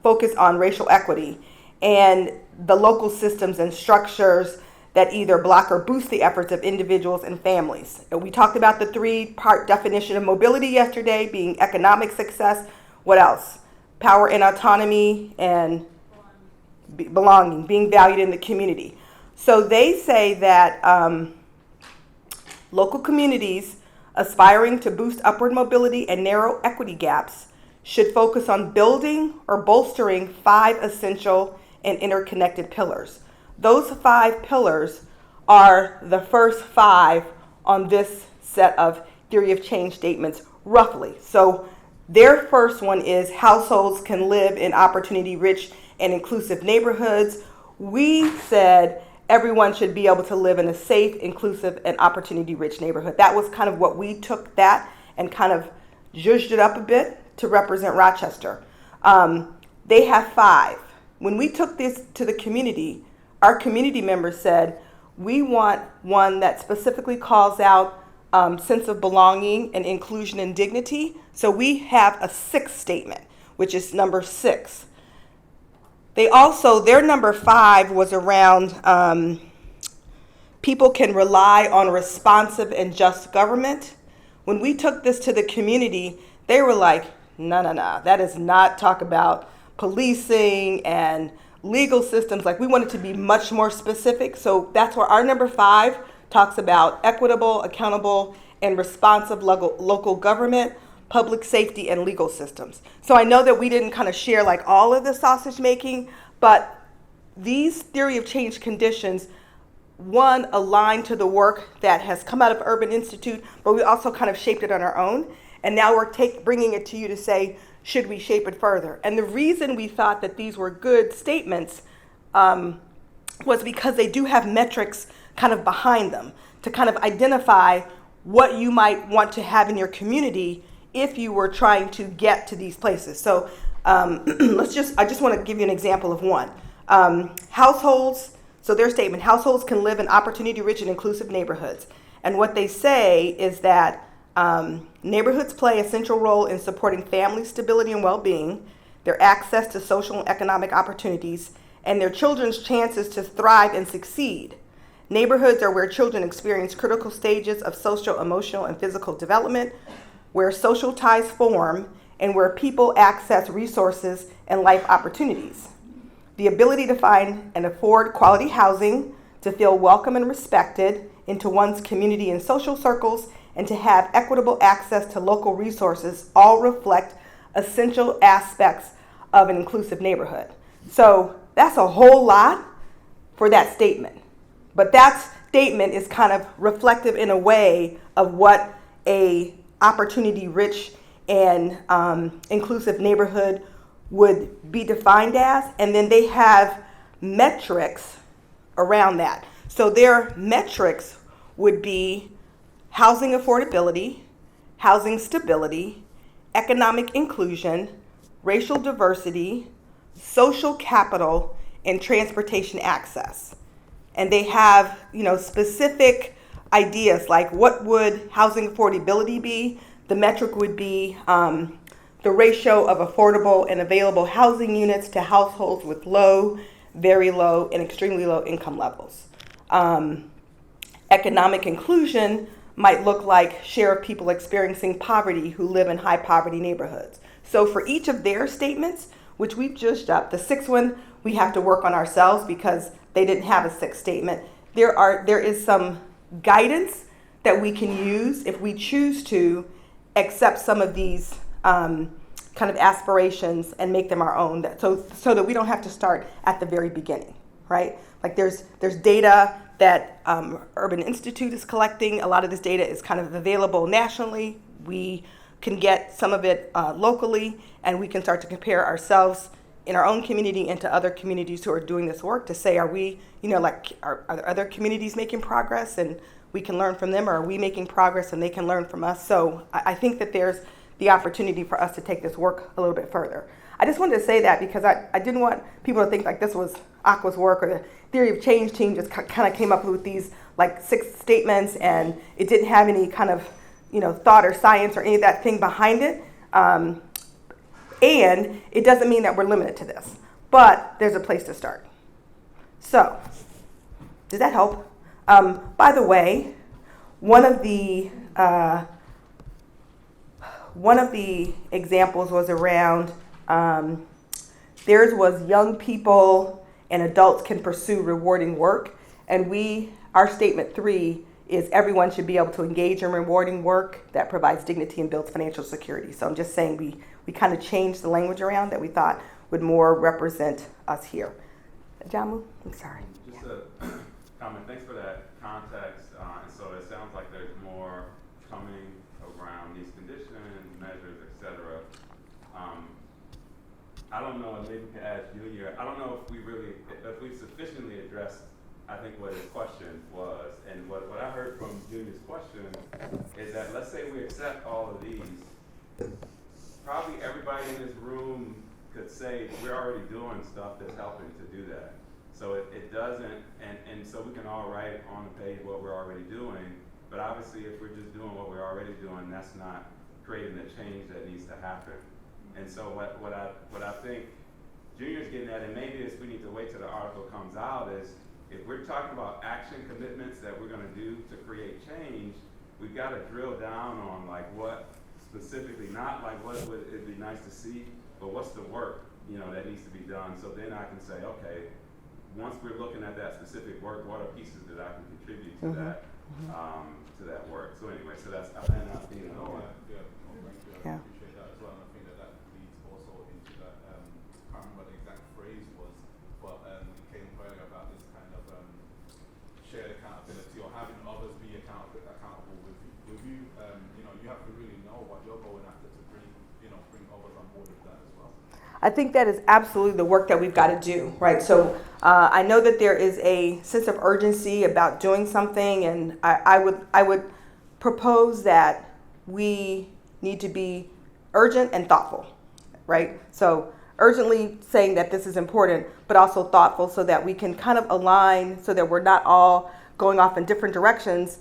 focus on racial equity and the local systems and structures that either block or boost the efforts of individuals and families. And we talked about the 3-part definition of mobility yesterday, being economic success. What else? Power and autonomy and belonging, being valued in the community. So they say that local communities aspiring to boost upward mobility and narrow equity gaps should focus on building or bolstering 5 essential and interconnected pillars. Those 5 pillars are the first 5 on this set of theory of change statements, roughly. So their first one is households can live in opportunity-rich and inclusive neighborhoods. We said everyone should be able to live in a safe, inclusive, and opportunity-rich neighborhood. That was kind of what we took that and kind of zhuzhed it up a bit to represent Rochester. They have 5. When we took this to the community, our community members said, we want one that specifically calls out sense of belonging and inclusion and dignity. So we have a 6th statement, which is number 6. They also, their number 5 was around people can rely on responsive and just government. When we took this to the community, they were like, no, that is not talk about policing and legal systems. Like, we want it to be much more specific. So that's where our number 5 talks about equitable, accountable, and responsive local government, public safety, and legal systems. So I know that we didn't kind of share like all of the sausage making, but these theory of change conditions, one, align to the work that has come out of Urban Institute, but we also kind of shaped it on our own. And now we're bringing it to you to say, should we shape it further? And the reason we thought that these were good statements was because they do have metrics kind of behind them to kind of identify what you might want to have in your community if you were trying to get to these places. So I just want to give you an example of one. Households, so their statement, households can live in opportunity-rich and inclusive neighborhoods. And what they say is that neighborhoods play a central role in supporting family stability and well-being, their access to social and economic opportunities, and their children's chances to thrive and succeed. Neighborhoods are where children experience critical stages of social, emotional, and physical development, where social ties form, and where people access resources and life opportunities. The ability to find and afford quality housing, to feel welcome and respected into one's community and social circles, and to have equitable access to local resources all reflect essential aspects of an inclusive neighborhood. So that's a whole lot for that statement. But that statement is kind of reflective in a way of what a opportunity-rich and inclusive neighborhood would be defined as. And then they have metrics around that. So their metrics would be housing affordability, housing stability, economic inclusion, racial diversity, social capital, and transportation access. And they have, specific ideas like what would housing affordability be? The metric would be the ratio of affordable and available housing units to households with low, very low, and extremely low income levels. Economic inclusion might look like share of people experiencing poverty who live in high poverty neighborhoods. So for each of their statements, which we've judged up, the sixth one we have to work on ourselves because they didn't have a sixth statement. There is some guidance that we can use if we choose to accept some of these kind of aspirations and make them our own, so that we don't have to start at the very beginning, right? Like there's data that Urban Institute is collecting. A lot of this data is kind of available nationally. We can get some of it locally, and we can start to compare ourselves in our own community and to other communities who are doing this work to say, are we, are there other communities making progress and we can learn from them, or are we making progress and they can learn from us? So I think that there's the opportunity for us to take this work a little bit further. I just wanted to say that because I didn't want people to think like this was Aqua's work, or the Theory of Change team just kind of came up with these like 6 statements and it didn't have any kind of thought or science or any of that thing behind it. And it doesn't mean that we're limited to this, but there's a place to start. So, does that help? By the way, one of the examples was around, theirs was young people and adults can pursue rewarding work. And our statement 3 is everyone should be able to engage in rewarding work that provides dignity and builds financial security. So I'm just saying we kind of changed the language around that we thought would more represent us here. Jamu, I'm sorry. Just a comment. Thanks for that context. So it sounds like there's more coming around these conditions, measures, etc. I don't know, and maybe we can ask Junior. I don't know if we sufficiently addressed, I think, what his question was. And what I heard from Junior's question is that let's say we accept all of these, probably everybody in this room could say we're already doing stuff that's helping to do that. So it doesn't, and so we can all write on the page what we're already doing, but obviously if we're just doing what we're already doing, that's not creating the change that needs to happen. And so what I think Junior's getting at, and maybe we need to wait till the article comes out, is if we're talking about action commitments that we're going to do to create change, we've got to drill down on like what specifically, not like what would it be nice to see, but what's the work that needs to be done. So then I can say, okay, once we're looking at that specific work, what are pieces that I can contribute to that work? So anyway, so that's I appreciate that as well. And I think that leads also into that. I can't remember what the exact phrase was, but it came earlier about this kind of shared accountability or having others be accountable with you. You have to really know what you're going after to bring others on board with that as well. I think that is absolutely the work that we've got to do, right? So I know that there is a sense of urgency about doing something, and I would propose that we need to be urgent and thoughtful, right? So urgently saying that this is important, but also thoughtful so that we can kind of align so that we're not all going off in different directions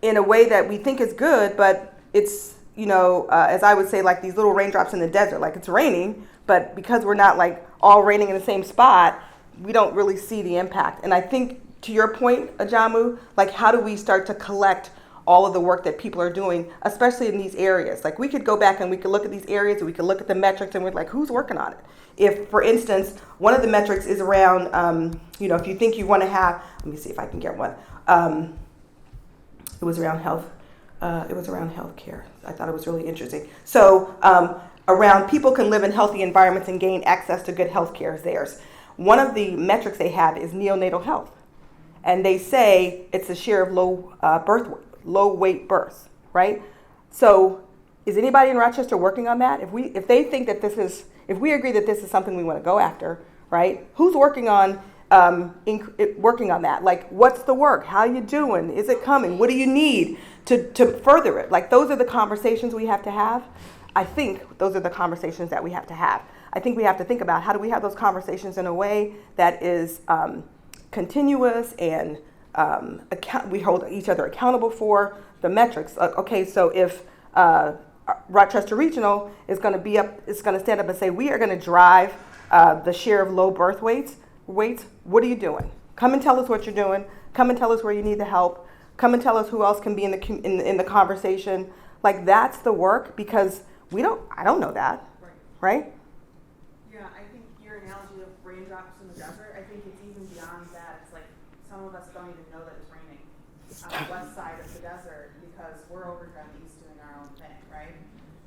in a way that we think is good, but it's, as I would say, like these little raindrops in the desert, like it's raining, but because we're not like all raining in the same spot, we don't really see the impact. And I think to your point, Ajamu, like how do we start to collect all of the work that people are doing, especially in these areas? Like we could go back and we could look at these areas and we could look at the metrics and we're like, who's working on it? If, for instance, one of the metrics is around, if you think you want to have, let me see if I can get one. It was around health. It was around healthcare. I thought it was really interesting. So around people can live in healthy environments and gain access to good health care is theirs. One of the metrics they have is neonatal health. And they say it's a share of low weight births, right? So is anybody in Rochester working on that? If they think that if we agree that this is something we want to go after, right? Who's working on that? Like, what's the work? How you doing? Is it coming? What do you need to further it? Like, those are the conversations we have to have. I think those are the conversations that we have to have. I think we have to think about how do we have those conversations in a way that is continuous and we hold each other accountable for the metrics. Okay, so if Rochester Regional is going to stand up and say, we are going to drive the share of low birth weights, what are you doing? Come and tell us what you're doing. Come and tell us where you need the help. Come and tell us who else can be in the conversation. Like, that's the work, because I don't know that, right? Yeah, I think your analogy of raindrops in the desert, I think it's even beyond that. It's like some of us don't even know that it's raining on the west side of the desert because we're over here on the east doing our own thing, right?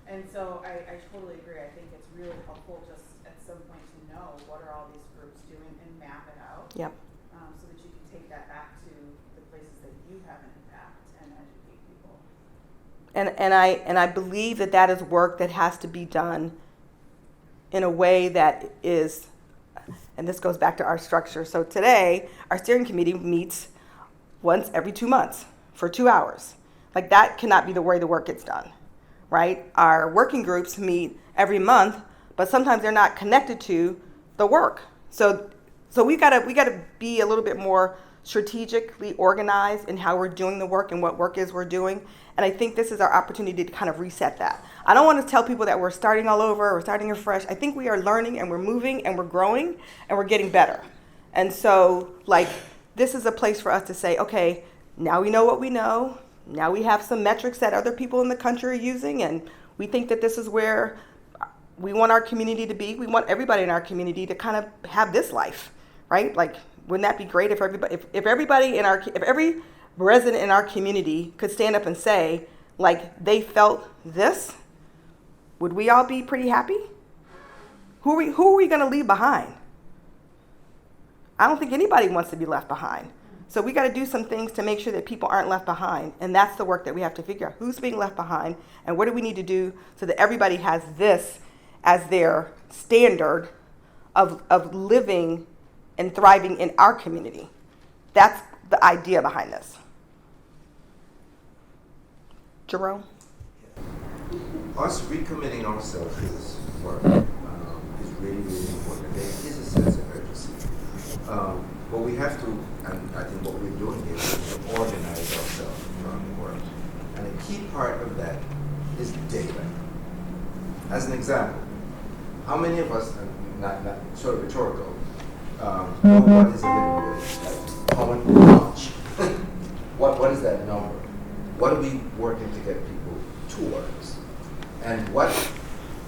And so I totally agree. I think it's really helpful just at some point to know what are all these groups doing and map it out. Yep. So that you can take that back to the places that you have an impact and educate people. And I believe that is work that has to be done in a way that is, and this goes back to our structure. So today, our steering committee meets once every 2 months for 2 hours. Like, that cannot be the way the work gets done, right? Our working groups meet every month, but sometimes they're not connected to the work. So we gotta be a little bit more strategically organized in how we're doing the work and what work is we're doing. And I think this is our opportunity to kind of reset that. I don't want to tell people that we're starting all over, we're starting afresh. I think we are learning and we're moving and we're growing and we're getting better. And so, like, this is a place for us to say, okay, now we know what we know. Now we have some metrics that other people in the country are using, and we think that this is where we want our community to be. We want everybody in our community to kind of have this life, right? Like, wouldn't that be great if every resident in our community could stand up and say, like, they felt this? Would we all be pretty happy? Who are we going to leave behind? I don't think anybody wants to be left behind. So we got to do some things to make sure that people aren't left behind. And that's the work that we have to figure out. Who's being left behind and what do we need to do so that everybody has this as their standard of living and thriving in our community. That's the idea behind this. Jerome? Us recommitting ourselves to this work is really, really important. There is a sense of urgency. But we have to, and I think what we're doing here is to organize ourselves around the work. And a key part of that is data. As an example, how many of us, not sort of rhetorical, know what is a living wage? Like, how much? What is that number? What are we working to get people towards? And what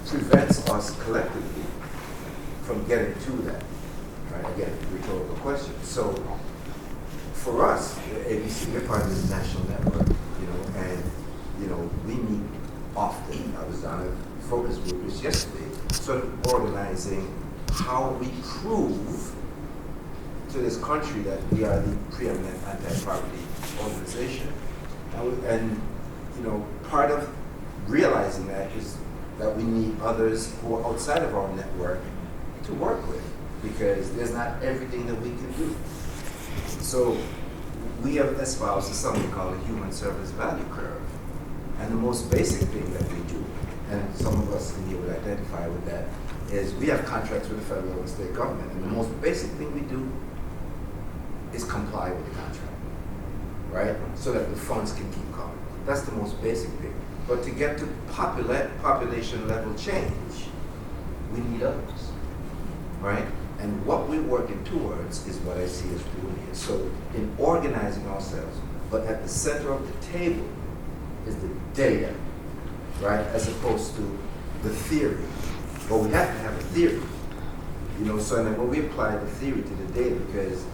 prevents us collectively from getting to that? Right? Again, rhetorical question. So for us, ABC, we're part of this national network, and we meet often. I was on a focus group just yesterday, sort of organizing how we prove to this country that we are the preeminent anti-poverty organization. And part of realizing that is that we need others who are outside of our network to work with, because there's not everything that we can do. So we have espoused something called a human service value curve. And the most basic thing that we do, and some of us in here would identify with that, is we have contracts with the federal and state government. And the most basic thing we do is comply with the contract, right? So that the funds can keep coming. That's the most basic thing. But to get to population level change, we need others, right? And what we're working towards is what I see us doing here. So in organizing ourselves, but at the center of the table is the data, right? As opposed to the theory. But we have to have a theory, so and then when we apply the theory to the data, because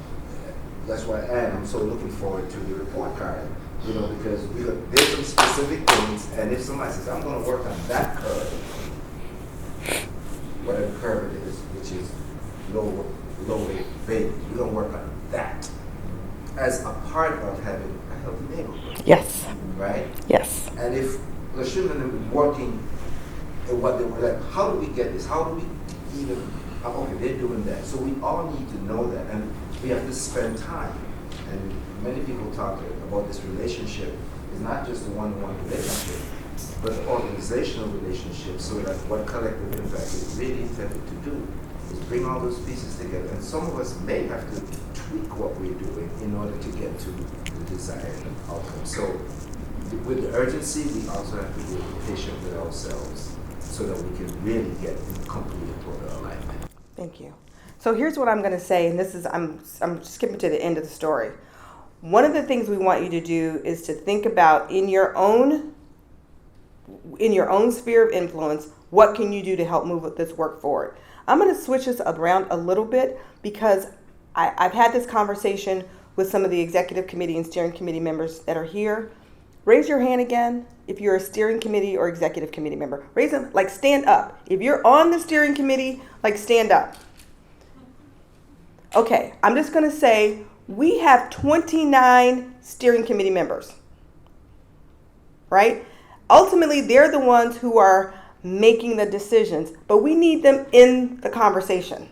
that's why I'm so looking forward to the report card, because there's some specific things, and if somebody says, I'm going to work on that curve, whatever curve it is, which is low rate babies, we're going to work on that as a part of having a healthy neighborhood. Yes. Right? Yes. And if the children are working at what they were like, how do we get this? How do we even, okay, they're doing that. So we all need to know that, and we have to spend time. And many people talk about this relationship. It's not just a one-to-one relationship, but an organizational relationship, so that what collective impact is really intended to do is bring all those pieces together. And some of us may have to tweak what we're doing in order to get to the desired outcome. So with the urgency, we also have to be patient with ourselves so that we can really get in complete and total alignment. Thank you. So here's what I'm going to say, and this is I'm skipping to the end of the story. one of the things we want you to do is to think about in your own sphere of influence, what can you do to help move this work forward? I'm going to switch this around a little bit because I've had this conversation with some of the executive committee and steering committee members that are here. Raise your hand again if you're a steering committee or executive committee member. Raise them, like stand up. If you're on the steering committee, like stand up. Okay, I'm just going to say we have 29 steering committee members, right? Ultimately, they're the ones who are making the decisions, but we need them in the conversation.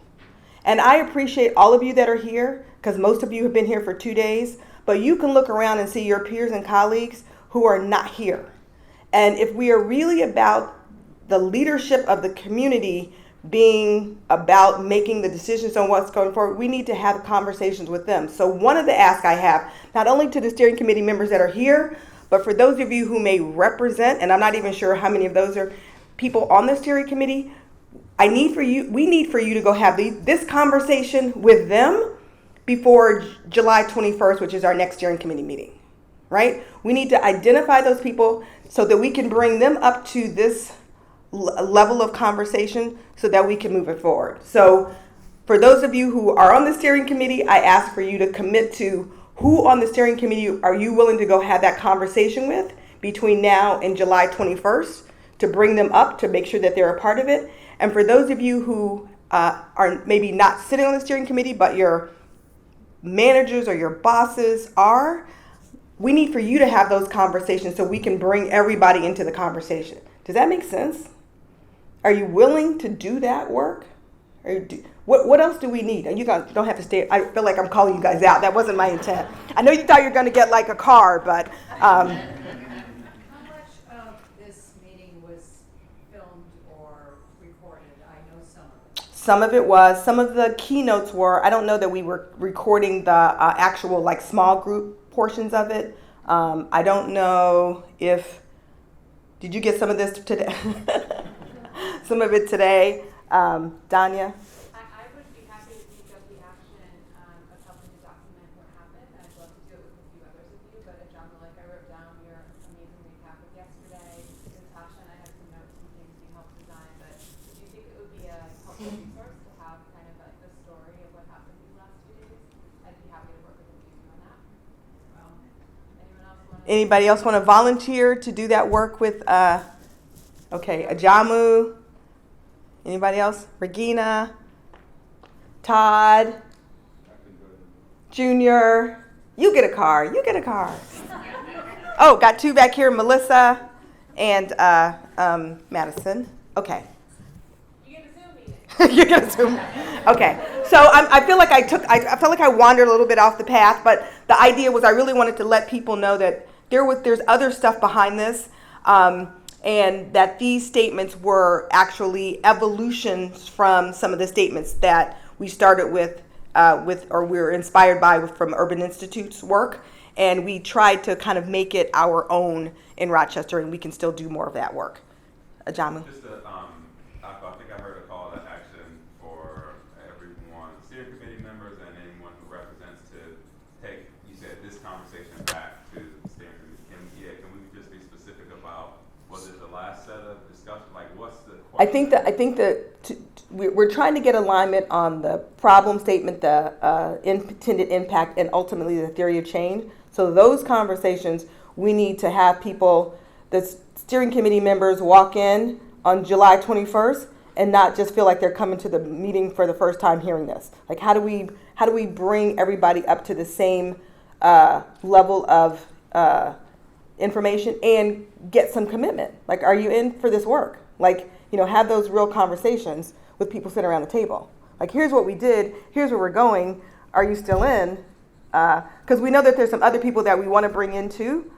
And I appreciate all of you that are here, because most of you have been here for 2 days, but you can look around and see your peers and colleagues who are not here. And if we are really about the leadership of the community being about making the decisions on what's going forward, we need to have conversations with them. So one of the asks I have, not only to the steering committee members that are here, but for those of you who may represent, and I'm not even sure how many of those are people on the steering committee, we need for you to go have this conversation with them before July 21st, which is our next steering committee meeting, right? We need to identify those people so that we can bring them up to this level of conversation so that we can move it forward. So for those of you who are on the steering committee, I ask for you to commit to who on the steering committee are you willing to go have that conversation with between now and July 21st to bring them up to make sure that they're a part of it. And for those of you who are maybe not sitting on the steering committee, but your managers or your bosses are, we need for you to have those conversations so we can bring everybody into the conversation. Does that make sense? Are you willing to do that work? What else do we need? And you guys don't have to stay. I feel like I'm calling you guys out. That wasn't my intent. I know you thought you were going to get like a car, but. How much of this meeting was filmed or recorded? I know some of it. Some of it was. Some of the keynotes were. I don't know that we were recording the actual like small group portions of it. I don't know if. Did you get some of this today? Some of it today. Danya? I would be happy to take up the action of helping to document what happened. I'd love to do it with a few others of you, but John, like I wrote down your amazing recap of yesterday. Natasha and I have some notes and things you helped design, but do you think it would be a helpful resource to have kind of like the story of what happened these last 2 days? I'd be happy to work with you on that. Anyone else want to? Anybody else want to volunteer to do that work with, Ajamu? Anybody else? Regina? Todd? Junior? You get a car. You get a car. Oh, got 2 back here, Melissa and Madison. Okay. You get a Zoom meeting. You get a Zoom. Okay. So I feel like I felt like I wandered a little bit off the path, but the idea was I really wanted to let people know that there's other stuff behind this. And that these statements were actually evolutions from some of the statements that we started with or we were inspired by from Urban Institute's work. And we tried to kind of make it our own in Rochester, and we can still do more of that work. Ajamu? Just I think I heard a call to action for everyone, steering committee members and anyone who represents to take, you said, this conversation back to the steering committee. Can we just be specific about, was it the last set of discussion? Like, what's the question? I think that we're trying to get alignment on the problem statement, the intended impact, and ultimately the theory of change. So those conversations, we need to have people, the steering committee members, walk in on July 21st and not just feel like they're coming to the meeting for the first time hearing this. Like, how do we bring everybody up to the same level of information and get some commitment? Like, are you in for this work? Like, have those real conversations with people sitting around the table. Like, here's what we did, here's where we're going, are you still in? Because we know that there's some other people that we want to bring in too,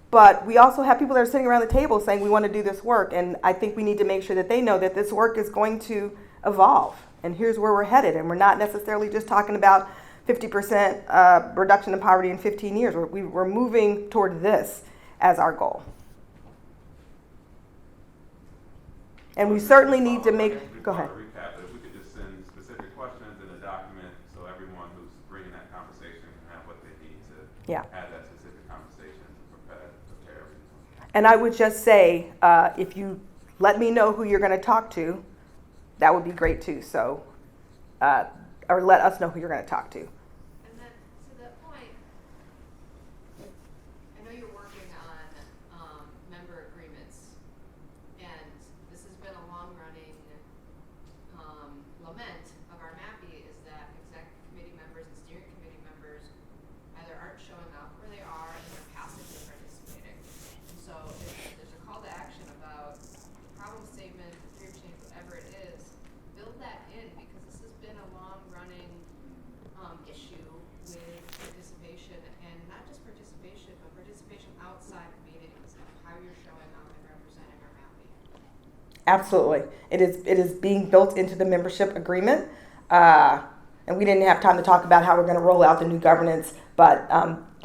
but we also have people that are sitting around the table saying we want to do this work, and I think we need to make sure that they know that this work is going to evolve, and here's where we're headed, and we're not necessarily just talking about 50% reduction in poverty in 15 years. We're moving toward this as our goal. And we certainly need to make, go ahead. Recap, but if we could just send specific questions in a document so everyone who's bringing that conversation can have what they need to Yeah. have that specific conversation to prepare everything. And I would just say, if you let me know who you're going to talk to, that would be great too. So, or let us know who you're going to talk to. And then to that point, I know you're working on member agreements, and this has been a long-running lament of RMAPI is that exec committee members and steering committee members either aren't showing up or they are and they're passively participating. And so if there's a call to action about problem statement, theory of change, whatever it is, build that in because this has been a long-running issue with participation, and not just participation, but participation outside of meetings, of how you're showing up and representing RMAPI. Absolutely. It is being built into the membership agreement. And we didn't have time to talk about how we're going to roll out the new governance, but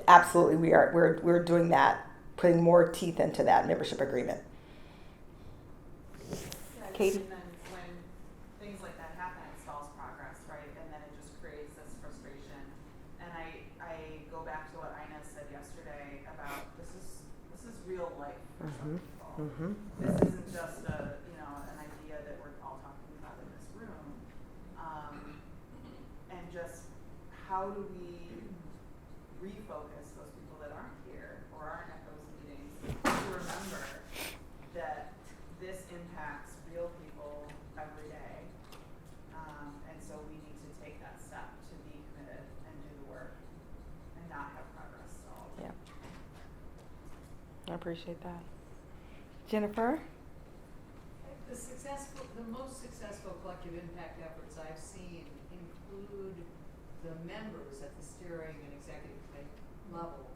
absolutely we're doing that, putting more teeth into that membership agreement. Katie? And then when things like that happen, it stalls progress, right? And then it just creates this frustration. And I go back to what Ina said yesterday about this is real life for some people. Mm-hmm. This isn't just an idea that we're all talking about in this room. And just how do we refocus those people that aren't here or aren't at those meetings to remember that this impacts real people every day. And so we need to take that step to be committed and do the work and not have progress stalled. Yeah. I appreciate that. Jennifer? The most successful collective impact efforts I've seen include the members at the steering and executive level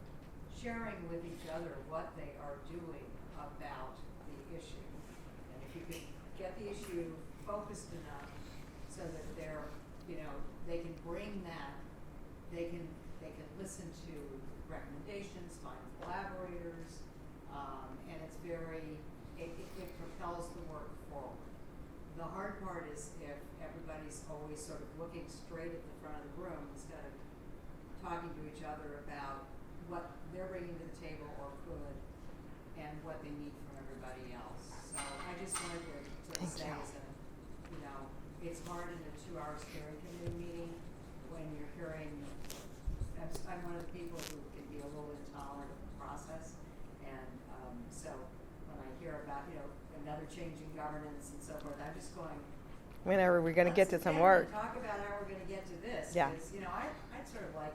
sharing with each other what they are doing about the issue. And if you could get the issue focused enough so that they can bring that, they can listen to recommendations, find collaborators, and it propels the work forward. The hard part is if everybody's always sort of looking straight at the front of the room instead of talking to each other about what they're bringing to the table or could and what they need from everybody else. So I just wanted to say it's hard in a 2-hour steering committee meeting when you're hearing, I'm one of the people who can be a little intolerant of the process, and so when I hear about another change in governance and so forth, I'm just going, Whenever we're going to get to some work. Talk about how we're going to get to this. Yeah. Because, I'd sort of like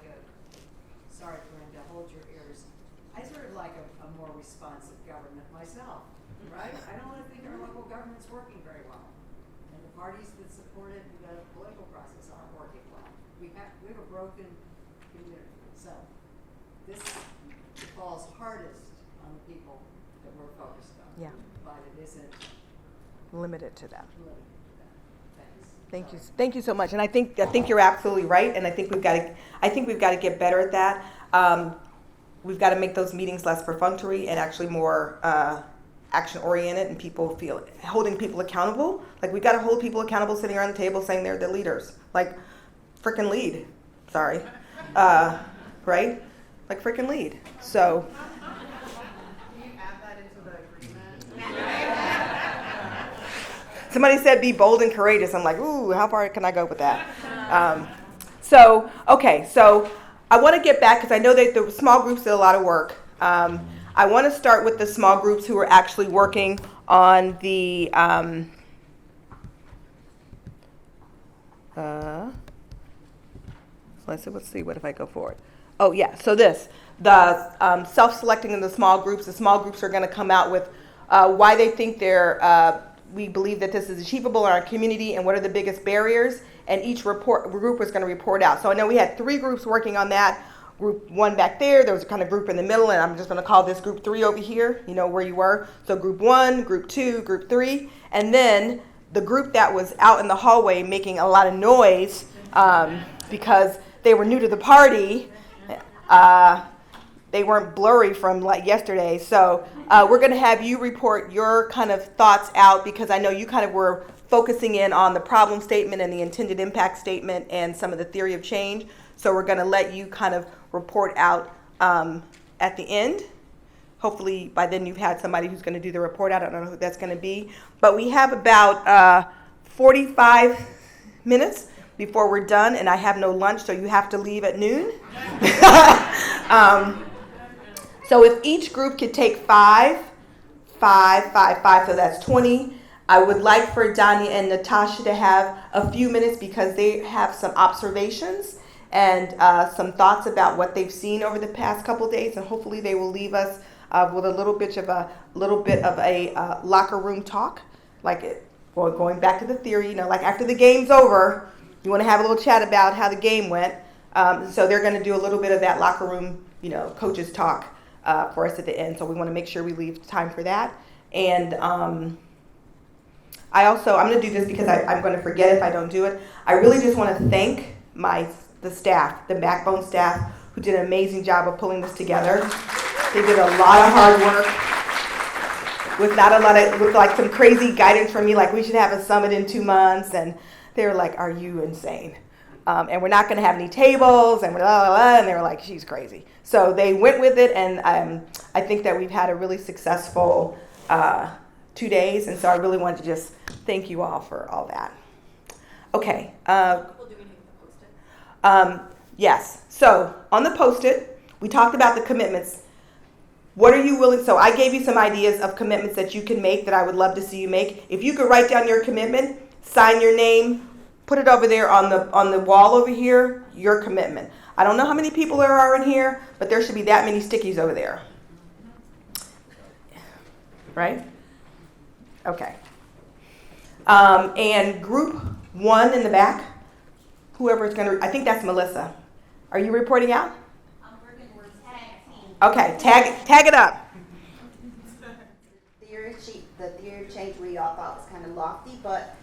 sorry, Brenda, hold your ears. I sort of like a more responsive government myself, right? I don't want to think our local government's working very well. And the parties that support it in the political process aren't working well. We have a broken community. So this falls hardest on the people that we're focused on. Yeah. But it isn't Limited to that. limited to that. Thanks. Thank you so much. And I think you're absolutely right. And I think we've got to get better at that. We've got to make those meetings less perfunctory and actually more action oriented, and people holding people accountable. Like we got to hold people accountable sitting around the table saying they're the leaders. Like frickin' lead. Sorry. Right? Like frickin' lead. So. Can you add that into the agreement? Somebody said be bold and courageous. I'm like, ooh, how far can I go with that? So I want to get back because I know that the small groups did a lot of work. I want to start with the small groups who are actually working on the let's see, what if I go forward? Oh yeah, so the self-selecting in the small groups are going to come out with why they think we believe that this is achievable in our community and what are the biggest barriers, and each group was going to report out. So I know we had 3 groups working on that. Group 1 back there was a kind of group in the middle, and I'm just going to call this group 3 over here, where you were. So group 1, group 2, group 3, and then the group that was out in the hallway making a lot of noise because they were new to the party. They weren't blurry from like yesterday. So we're going to have you report your kind of thoughts out because I know you kind of were focusing in on the problem statement and the intended impact statement and some of the theory of change. So we're going to let you kind of report out at the end. Hopefully by then you've had somebody who's going to do the report. I don't know who that's going to be. But we have about 45 minutes before we're done, and I have no lunch, so you have to leave at noon. So if each group could take 5, so that's 20. I would like for Danya and Natasha to have a few minutes because they have some observations and some thoughts about what they've seen over the past couple of days, and hopefully they will leave us with a little bit of a locker room talk, going back to the theory. Like after the game's over, you want to have a little chat about how the game went. So they're going to do a little bit of that locker room, coaches talk for us at the end. So we want to make sure we leave time for that. And I'm going to do this because I'm going to forget if I don't do it. I really just want to thank the staff, the Backbone staff, who did an amazing job of pulling this together. They did a lot of hard work with like some crazy guidance from me, like we should have a summit in 2 months, and they were like, "Are you insane?" And we're not going to have any tables, and and they were like, "She's crazy." So they went with it, and I think that we've had a really successful 2 days, and so I really wanted to just thank you all for all that. Okay. Yes. So on the Post-it, we talked about the commitments. What are you willing? So I gave you some ideas of commitments that you can make that I would love to see you make. If you could write down your commitment, sign your name, put it over there on the wall over here, your commitment. I don't know how many people there are in here, but there should be that many stickies over there. Right? Okay. And group 1 in the back, whoever is going to, I think that's Melissa. Are you reporting out? Okay, tag it up. The theory of change we all thought was kind of lofty, but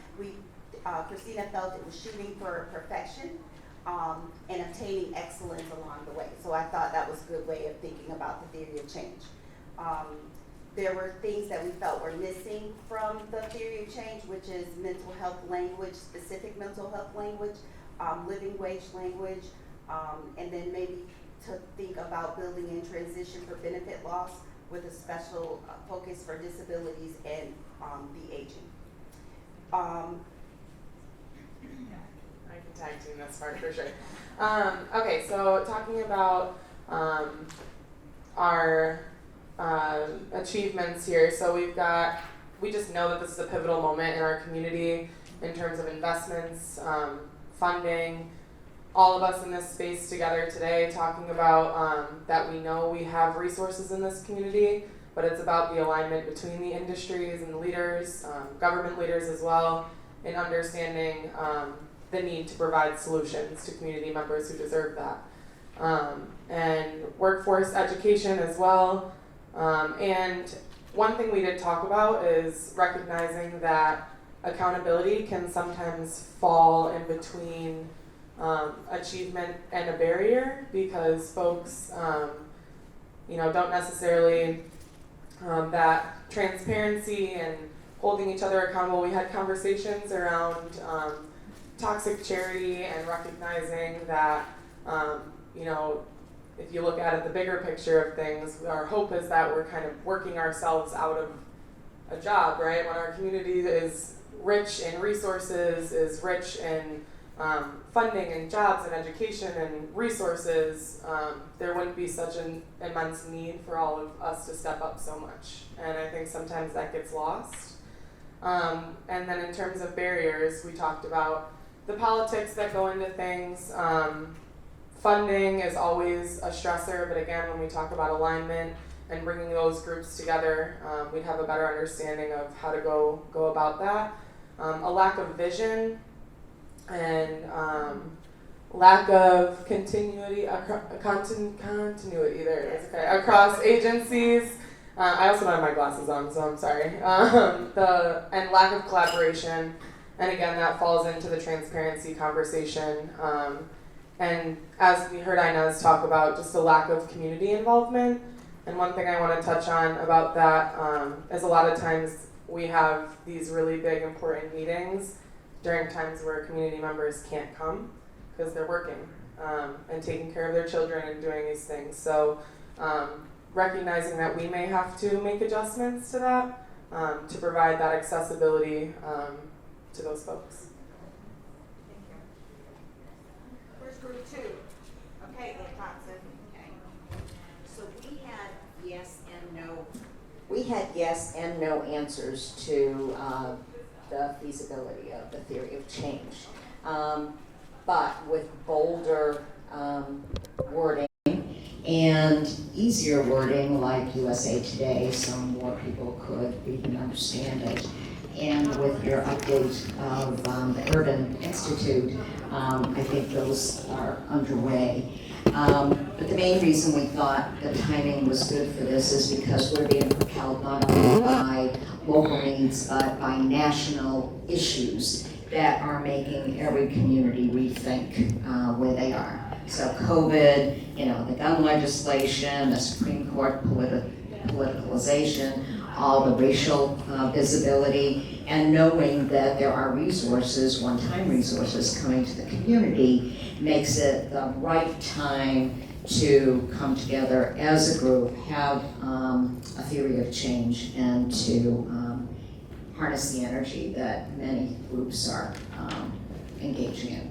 Christina felt it was shooting for perfection and obtaining excellence along the way. So I thought that was a good way of thinking about the theory of change. There were things that we felt were missing from the theory of change, which is mental health language, specific mental health language, living wage language, and then maybe to think about building in transition for benefit loss with a special focus for disabilities and the aging. I can tag team this part for sure. Okay, so talking about our achievements here. So we just know that this is a pivotal moment in our community in terms of investments, funding, all of us in this space together today talking about that we know we have resources in this community, but it's about the alignment between the industries and the leaders, government leaders as well, in understanding the need to provide solutions to community members who deserve that. And workforce education as well. And one thing we did talk about is recognizing that accountability can sometimes fall in between achievement and a barrier because folks, don't necessarily that transparency and holding each other accountable. We had conversations around toxic charity and recognizing that, if you look at it, the bigger picture of things, our hope is that we're kind of working ourselves out of a job, right? When our community is rich in resources, is rich in funding and jobs and education and resources, there wouldn't be such an immense need for all of us to step up so much. And I think sometimes that gets lost. And then in terms of barriers, we talked about the politics that go into things. Funding is always a stressor, but again, when we talk about alignment and bringing those groups together, we'd have a better understanding of how to go about that. A lack of vision and lack of continuity there it is, okay, across agencies. I also don't have my glasses on, so I'm sorry. And lack of collaboration, and again, that falls into the transparency conversation. And as we heard Inez talk about, just a lack of community involvement. And one thing I want to touch on about that is a lot of times we have these really big, important meetings during times where community members can't come because they're working. and taking care of their children and doing these things. So recognizing that we may have to make adjustments to that to provide that accessibility to those folks. Where's group 2? Okay, Ed Thompson. Okay. So we had yes and no. We had yes and no answers to the feasibility of the theory of change, but with bolder wording and easier wording like USA Today, so more people could read and understand it. And with your update of the Urban Institute, I think those are underway. But the main reason we thought the timing was good for this is because we're being propelled not only by local needs, but by national issues that are making every community rethink where they are. So COVID, the gun legislation, the Supreme Court politicalization, all the racial visibility, and knowing that there are resources, one-time resources coming to the community makes it the right time to come together as a group, have a theory of change, and to harness the energy that many groups are engaging in.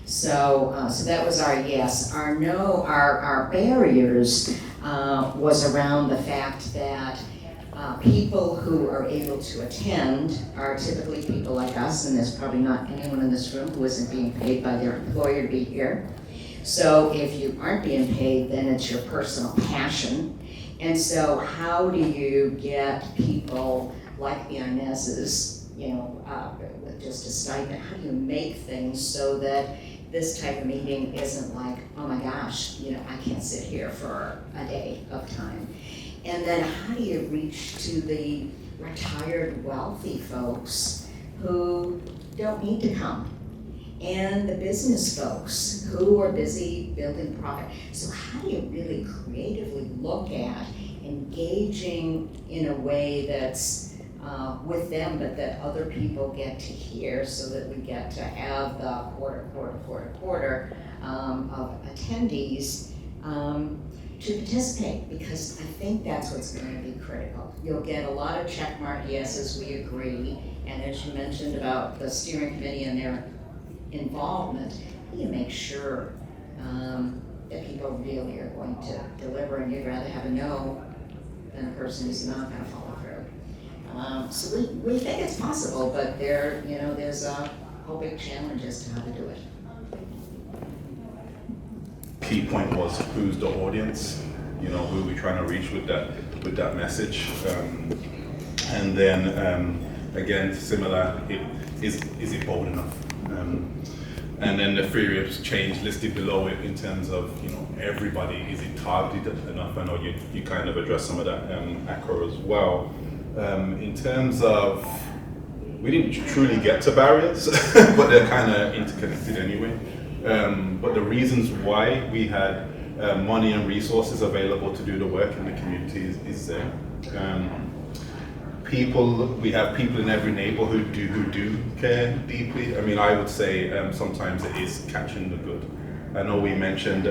So that was our yes. Our no, our barriers was around the fact that people who are able to attend are typically people like us, and there's probably not anyone in this room who isn't being paid by their employer to be here. So if you aren't being paid, then it's your personal passion. And so how do you get people like the Inez's, with just a stipend, how do you make things so that this type of meeting isn't like, oh my gosh, I can't sit here for a day of time. And then how do you reach to the retired wealthy folks who don't need to come? And the business folks who are busy building product. So how do you really creatively look at engaging in a way that's with them, but that other people get to hear, so that we get to have the quarter of attendees to participate, because I think that's what's going to be critical. You'll get a lot of checkmark yeses, we agree, and as you mentioned about the steering committee and their involvement, you make sure that people really are going to deliver, and you'd rather have a no than a person who's not going to follow through. So we think it's possible, but there's a whole big challenge as to how to do it. Key point was who's the audience, who we're trying to reach with that message, and then again similar, is it bold enough, and then the theory of change listed below it in terms of everybody, is it targeted enough? I know you kind of addressed some of that, Accra as well. In terms of, we didn't truly get to barriers, but they're kind of interconnected anyway. But the reasons why we had money and resources available to do the work in the community is there. We have people in every neighborhood who do care deeply. I mean, I would say sometimes it is catching the good. I know we mentioned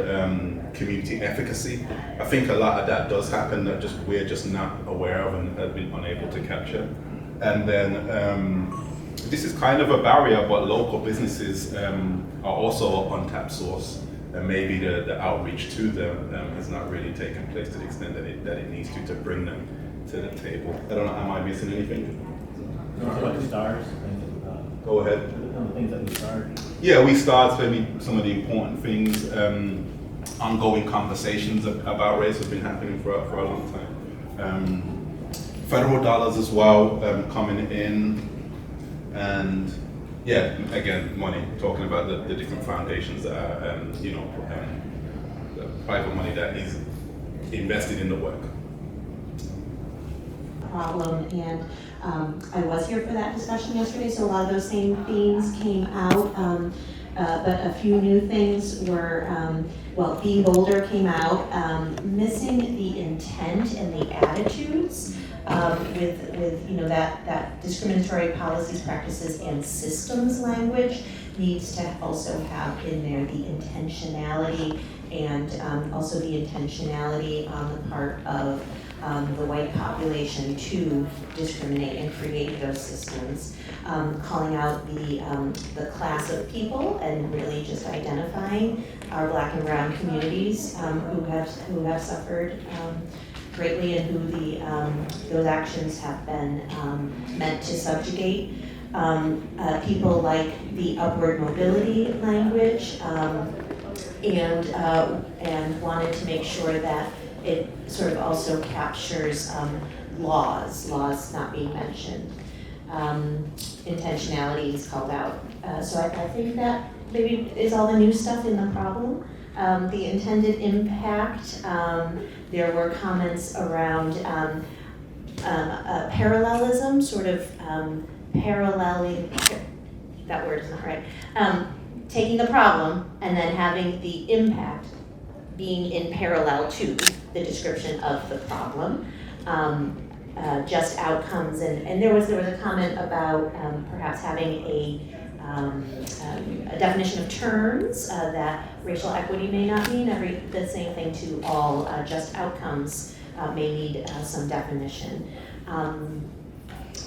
community efficacy. I think a lot of that does happen that we're just not aware of and have been unable to capture. And then this is kind of a barrier, but local businesses are also an untapped source, and maybe the outreach to them has not really taken place to the extent that it needs to bring them to the table. I don't know, am I missing anything? Like stars. Go ahead. Some things that we start. Yeah, we start maybe some of the important things. Ongoing conversations about race have been happening for a long time. Federal dollars as well coming in, and yeah, again, money. Talking about the different foundations that are, the private money that is invested in the work. Problem, and I was here for that discussion yesterday, so a lot of those same themes came out, but a few new things were, being bolder came out, missing the intent and the attitudes with that discriminatory policies, practices, and systems language needs to also have in there the intentionality and also the intentionality on the part of the white population to discriminate and create those systems, calling out the class of people and really just identifying our Black and brown communities who have suffered greatly and who those actions have been meant to subjugate. People like the upward mobility language and wanted to make sure that it sort of also captures laws not being mentioned. Intentionality is called out. So I think that maybe is all the new stuff in the problem. The intended impact, there were comments around parallelism, sort of paralleling, that word is not right, taking the problem and then having the impact being in parallel to the description of the problem. Just outcomes, and there was a comment about perhaps having a definition of terms that racial equity may not mean the same thing to all. Just outcomes may need some definition.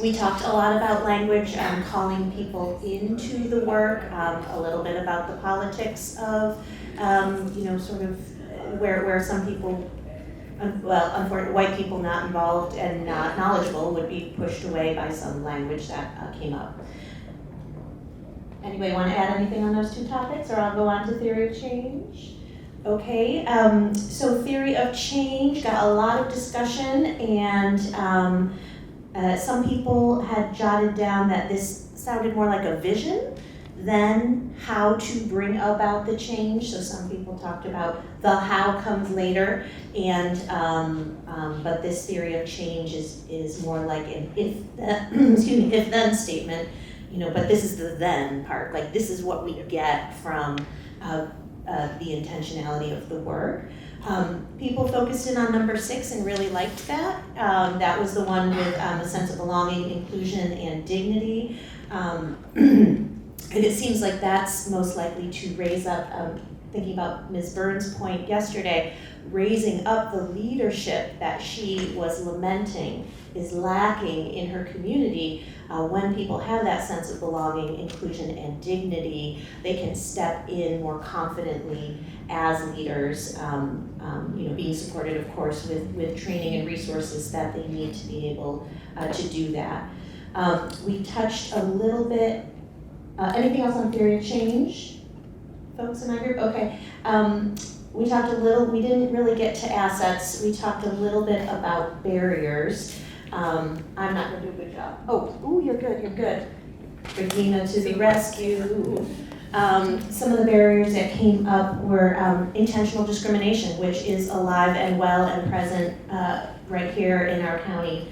We talked a lot about language, calling people into the work, a little bit about the politics of, sort of where some people, unfortunately, white people not involved and not knowledgeable would be pushed away by some language that came up. Anybody want to add anything on those two topics, or I'll go on to theory of change? Okay, so theory of change got a lot of discussion, and some people had jotted down that this sounded more like a vision than how to bring about the change. So some people talked about the how comes later, and but this theory of change is more like an if then statement, but this is the then part, like this is what we get from the intentionality of the work. People focused in on number 6 and really liked that. That was the one with a sense of belonging, inclusion, and dignity. And it seems like that's most likely to raise up, thinking about Ms. Burns' point yesterday, raising up the leadership that she was lamenting is lacking in her community. When people have that sense of belonging, inclusion, and dignity, they can step in more confidently as leaders, being supported, of course, with training and resources that they need to be able to do that. We touched a little bit. Anything else on theory of change, folks in my group? Okay. We talked a little, we didn't really get to assets. We talked a little bit about barriers. I'm not going to do a good job. You're good. Regina to the rescue. Some of the barriers that came up were intentional discrimination, which is alive and well and present right here in our county.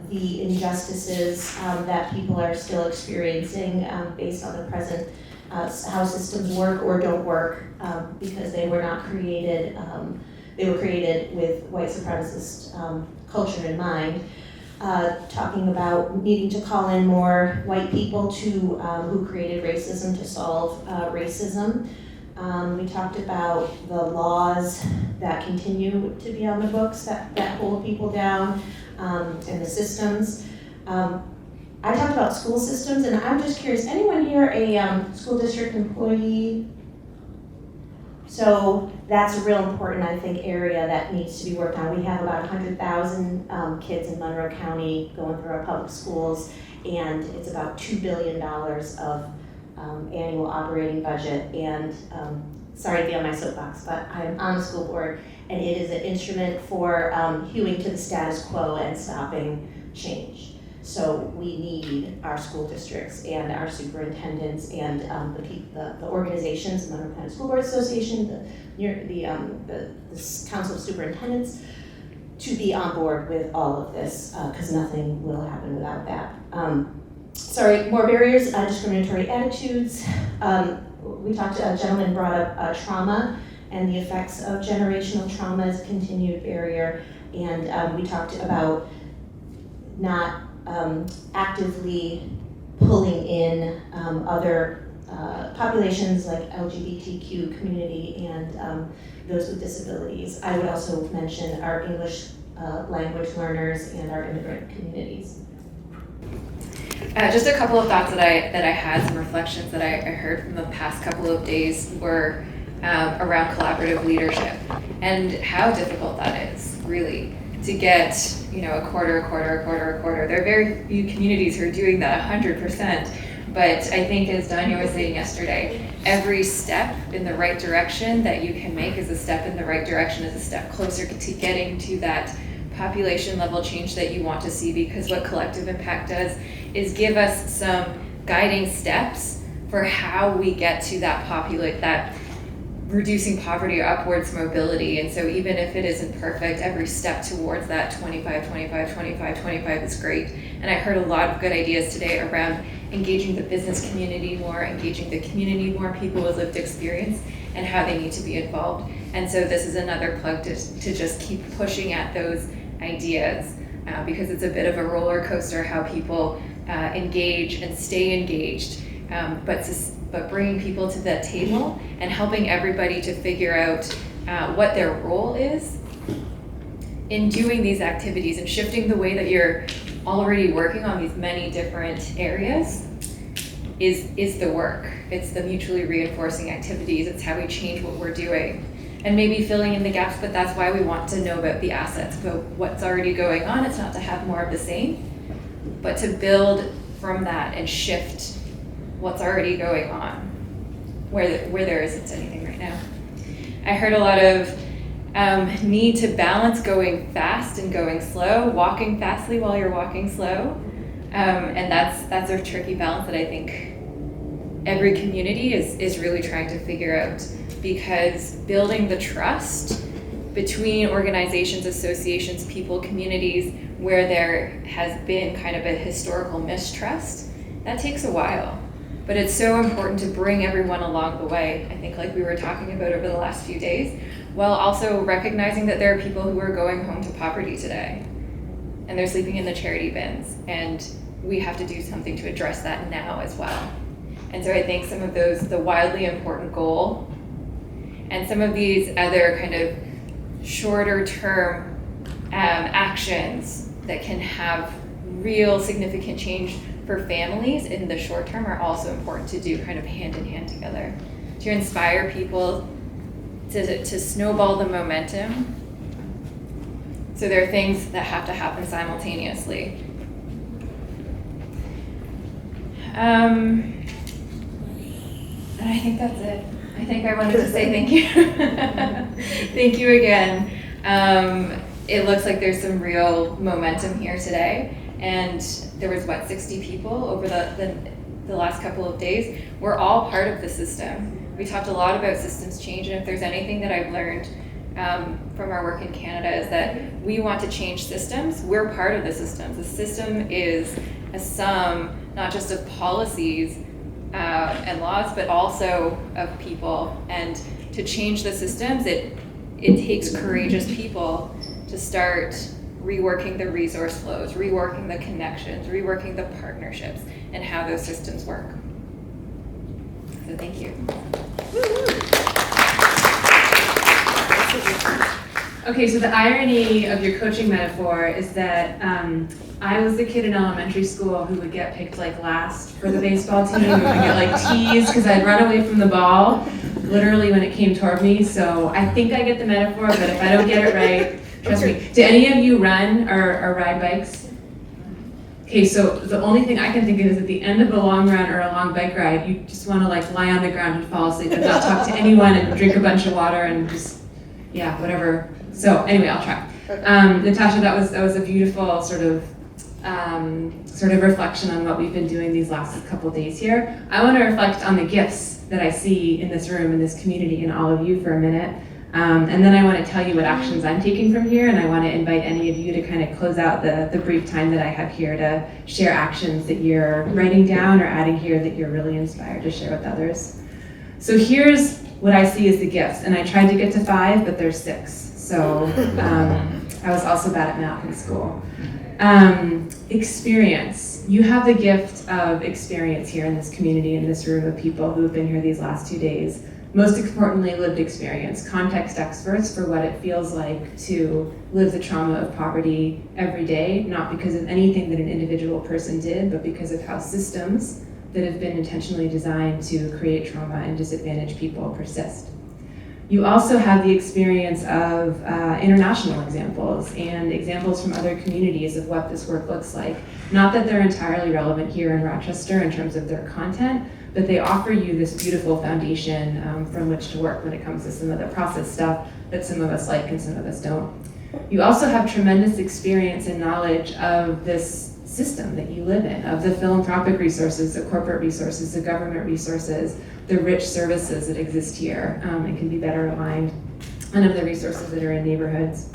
The injustices that people are still experiencing based on the present how systems work or don't work because they were not created, they were created with white supremacist culture in mind. Talking about needing to call in more white people to who created racism to solve racism. We talked about the laws that continue to be on the books that hold people down and the systems. I talked about school systems, and I'm just curious, anyone here a school district employee? So that's a real important, I think, area that needs to be worked on. We have about 100,000 kids in Monroe County going through our public schools, and it's about $2 billion of annual operating budget. And sorry to be on my soapbox, but I'm on the school board, and it is an instrument for hewing to the status quo and stopping change. So we need our school districts and our superintendents and the organizations, the Monroe County School Board Association, the Council of Superintendents, to be on board with all of this, because nothing will happen without that. More barriers, discriminatory attitudes. We talked, a gentleman brought up trauma and the effects of generational trauma as a continued barrier, and we talked about not actively pulling in other populations like LGBTQ community and those with disabilities. I would also mention our English language learners and our immigrant communities. Just a couple of thoughts that I had, some reflections that I heard from the past couple of days were around collaborative leadership and how difficult that is, really, to get, a quarter. There are very few communities who are doing that 100%. But I think, as Danya was saying yesterday, every step in the right direction that you can make is a step in the right direction, is a step closer to getting to that population level change that you want to see, because what collective impact does is give us some guiding steps for how we get to that reducing poverty or upwards mobility. And so even if it isn't perfect, every step towards that 25 is great. And I heard a lot of good ideas today around engaging the business community more, engaging the community more, people with lived experience, and how they need to be involved. And so this is another plug to just keep pushing at those ideas, because it's a bit of a roller coaster how people engage and stay engaged, but bringing people to that table and helping everybody to figure out what their role is in doing these activities and shifting the way that you're already working on these many different areas is the work. It's the mutually reinforcing activities. It's how we change what we're doing. And maybe filling in the gaps, but that's why we want to know about the assets, about what's already going on. It's not to have more of the same, but to build from that and shift what's already going on where there isn't anything right now. I heard a lot of need to balance going fast and going slow, walking fastly while you're walking slow. And that's a tricky balance that I think every community is really trying to figure out, because building the trust between organizations, associations, people, communities, where there has been kind of a historical mistrust, that takes a while. But it's so important to bring everyone along the way, I think, like we were talking about over the last few days, while also recognizing that there are people who are going home to poverty today, and they're sleeping in the charity bins, and we have to do something to address that now as well. And so I think some of those, the wildly important goal, and some of these other kind of shorter term actions that can have real significant change for families in the short term are also important to do kind of hand in hand together, to inspire people to snowball the momentum. So there are things that have to happen simultaneously. And I think that's it. I think I wanted to say thank you. Thank you again. It looks like there's some real momentum here today. And there was, 60 people over the last couple of days. We're all part of the system. We talked a lot about systems change, and if there's anything that I've learned from our work in Canada is that we want to change systems. We're part of the systems. The system is a sum, not just of policies and laws, but also of people. And to change the systems, it takes courageous people to start reworking the resource flows, reworking the connections, reworking the partnerships, and how those systems work. So thank you. Okay, so the irony of your coaching metaphor is that I was the kid in elementary school who would get picked like last for the baseball team, who would get like teased because I'd run away from the ball, literally when it came toward me. So I think I get the metaphor, but if I don't get it right, trust me. Do any of you run or ride bikes? Okay, so the only thing I can think of is at the end of a long run or a long bike ride, you just want to like lie on the ground and fall asleep and not talk to anyone and drink a bunch of water and just, yeah, whatever. So anyway, I'll try. Natasha, that was a beautiful sort of reflection on what we've been doing these last couple days here. I want to reflect on the gifts that I see in this room, in this community, and all of you for a minute. And then I want to tell you what actions I'm taking from here, and I want to invite any of you to kind of close out the brief time that I have here to share actions that you're writing down or adding here that you're really inspired to share with others. So here's what I see as the gifts, and I tried to get to 5, but there's 6. So I was also bad at math in school. Experience. You have the gift of experience here in this community, in this room of people who have been here these last 2 days. Most importantly, lived experience, context experts for what it feels like to live the trauma of poverty every day, not because of anything that an individual person did, but because of how systems that have been intentionally designed to create trauma and disadvantaged people persist. You also have the experience of international examples and examples from other communities of what this work looks like. Not that they're entirely relevant here in Rochester in terms of their content, but they offer you this beautiful foundation from which to work when it comes to some of the process stuff that some of us like and some of us don't. You also have tremendous experience and knowledge of this system that you live in, of the philanthropic resources, the corporate resources, the government resources, the rich services that exist here and can be better aligned, and of the resources that are in neighborhoods.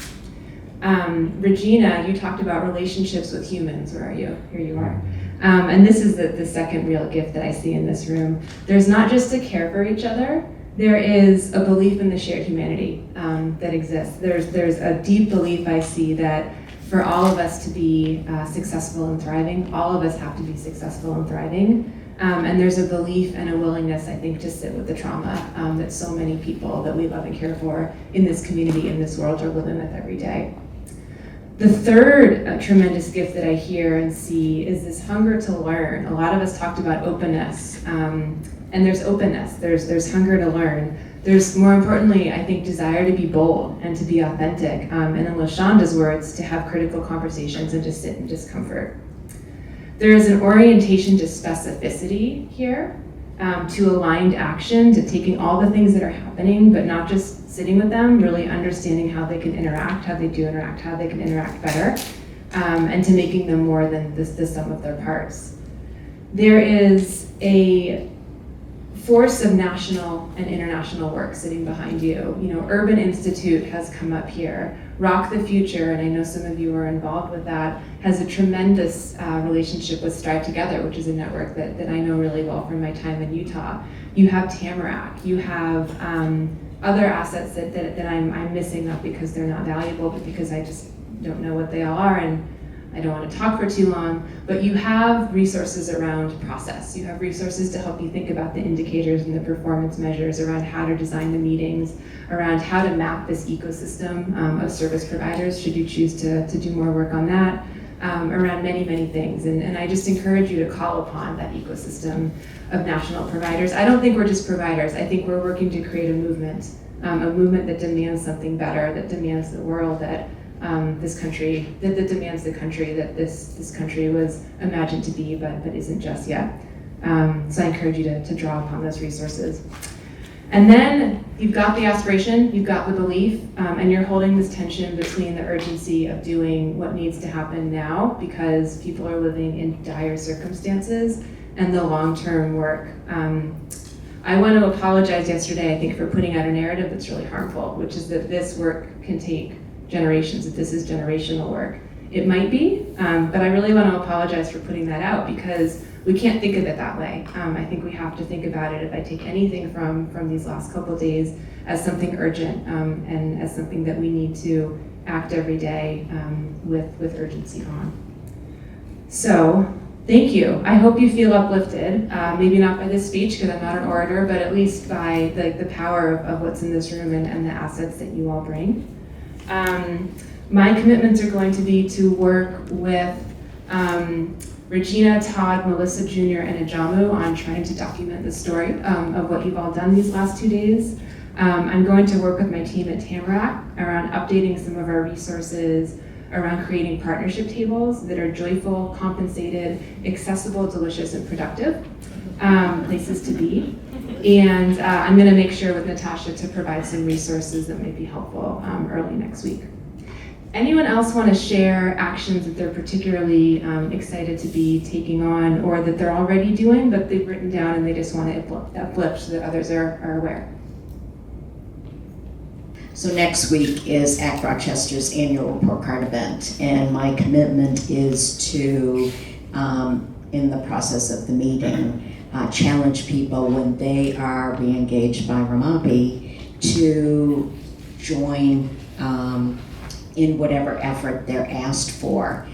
Regina, you talked about relationships with humans. Where are you? Here you are. And this is the second real gift that I see in this room. There's not just a care for each other, there is a belief in the shared humanity that exists. There's a deep belief I see that for all of us to be successful and thriving, all of us have to be successful and thriving. And there's a belief and a willingness, I think, to sit with the trauma that so many people that we love and care for in this community, in this world, are living with every day. The third tremendous gift that I hear and see is this hunger to learn. A lot of us talked about openness, and there's openness, there's hunger to learn. There's, more importantly, I think, desire to be bold and to be authentic, and in LaShonda's words, to have critical conversations and to sit in discomfort. There is an orientation to specificity here, to aligned action, to taking all the things that are happening, but not just sitting with them, really understanding how they can interact, how they do interact, how they can interact better, and to making them more than the sum of their parts. There is a force of national and international work sitting behind you. You know, Urban Institute has come up here. Rock the Future, and I know some of you are involved with that, has a tremendous relationship with Strive Together, which is a network that I know really well from my time in Utah. You have Tamarack, you have other assets that I'm missing, not because they're not valuable, but because I just don't know what they all are, and I don't want to talk for too long, but you have resources around process. You have resources to help you think about the indicators and the performance measures around how to design the meetings, around how to map this ecosystem of service providers, should you choose to do more work on that, around many, many things. And I just encourage you to call upon that ecosystem of national providers. I don't think we're just providers. I think we're working to create a movement that demands something better, that demands the world that this country, that demands the country that this country was imagined to be, but isn't just yet. So I encourage you to draw upon those resources. And then you've got the aspiration, you've got the belief, and you're holding this tension between the urgency of doing what needs to happen now because people are living in dire circumstances and the long-term work. I want to apologize yesterday, I think, for putting out a narrative that's really harmful, which is that this work can take generations, that this is generational work. It might be, but I really want to apologize for putting that out because we can't think of it that way. I think we have to think about it, if I take anything from these last couple of days, as something urgent and as something that we need to act every day with urgency on. So, thank you. I hope you feel uplifted, maybe not by this speech because I'm not an orator, but at least by the power of what's in this room and the assets that you all bring. My commitments are going to be to work with Regina, Todd, Melissa Jr., and Ajamu on trying to document the story of what you've all done these last 2 days. I'm going to work with my team at Tamarack around updating some of our resources, around creating partnership tables that are joyful, compensated, accessible, delicious, and productive places to be. And I'm going to make sure with Natasha to provide some resources that might be helpful early next week. Anyone else want to share actions that they're particularly excited to be taking on or that they're already doing but they've written down and they just want to uplift so that others are aware? So next week is ACT Rochester's annual report card event, and my commitment is to, in the process of the meeting, challenge people when they are re-engaged by RMAPI to join in whatever effort they're asked for.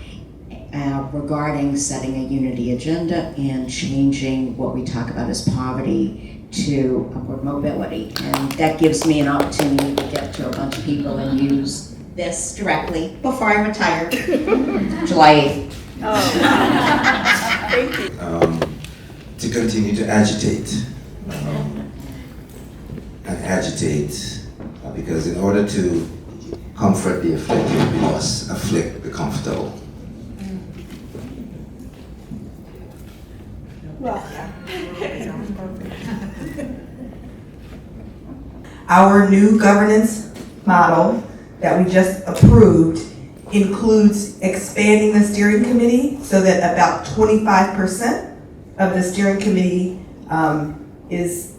regarding setting a unity agenda and changing what we talk about as poverty to upward mobility. And that gives me an opportunity to get to a bunch of people and use this directly before I retire, July 8th. Oh. Thank you. To continue to agitate. And agitate, because in order to comfort the afflicted, we must afflict the comfortable. Well, our new governance model that we just approved includes expanding the steering committee so that about 25% of the steering committee is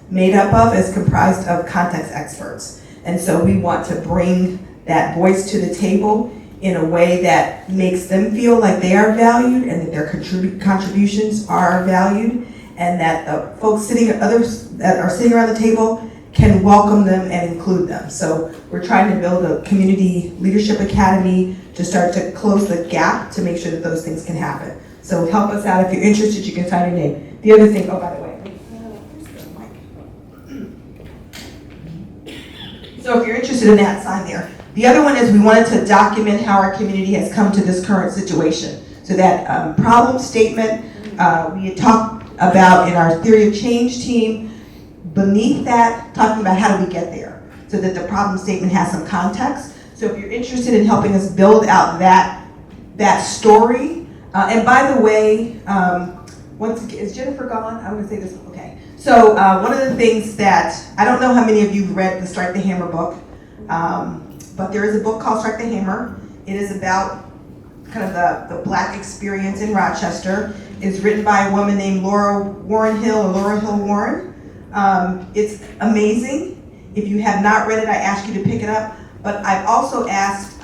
made up of, is comprised of context experts. And so we want to bring that voice to the table in a way that makes them feel like they are valued and that their contributions are valued, and that the folks others that are sitting around the table can welcome them and include them. So we're trying to build a community leadership academy to start to close the gap to make sure that those things can happen. So help us out. If you're interested, you can sign your name. The other thing, oh, by the way, so if you're interested in that, sign there. The other one is we wanted to document how our community has come to this current situation. So that problem statement we had talked about in our theory of change team, beneath that, talking about how do we get there, so that the problem statement has some context. So if you're interested in helping us build out that story, and by the way, once again, is Jennifer gone? I'm gonna say this, okay. So one of the things that, I don't know how many of you have read the Strike the Hammer book, but there is a book called Strike the Hammer. It is about kind of the Black experience in Rochester. It's written by a woman named Laura Hill Warren. It's amazing. If you have not read it, I ask you to pick it up. But I've also asked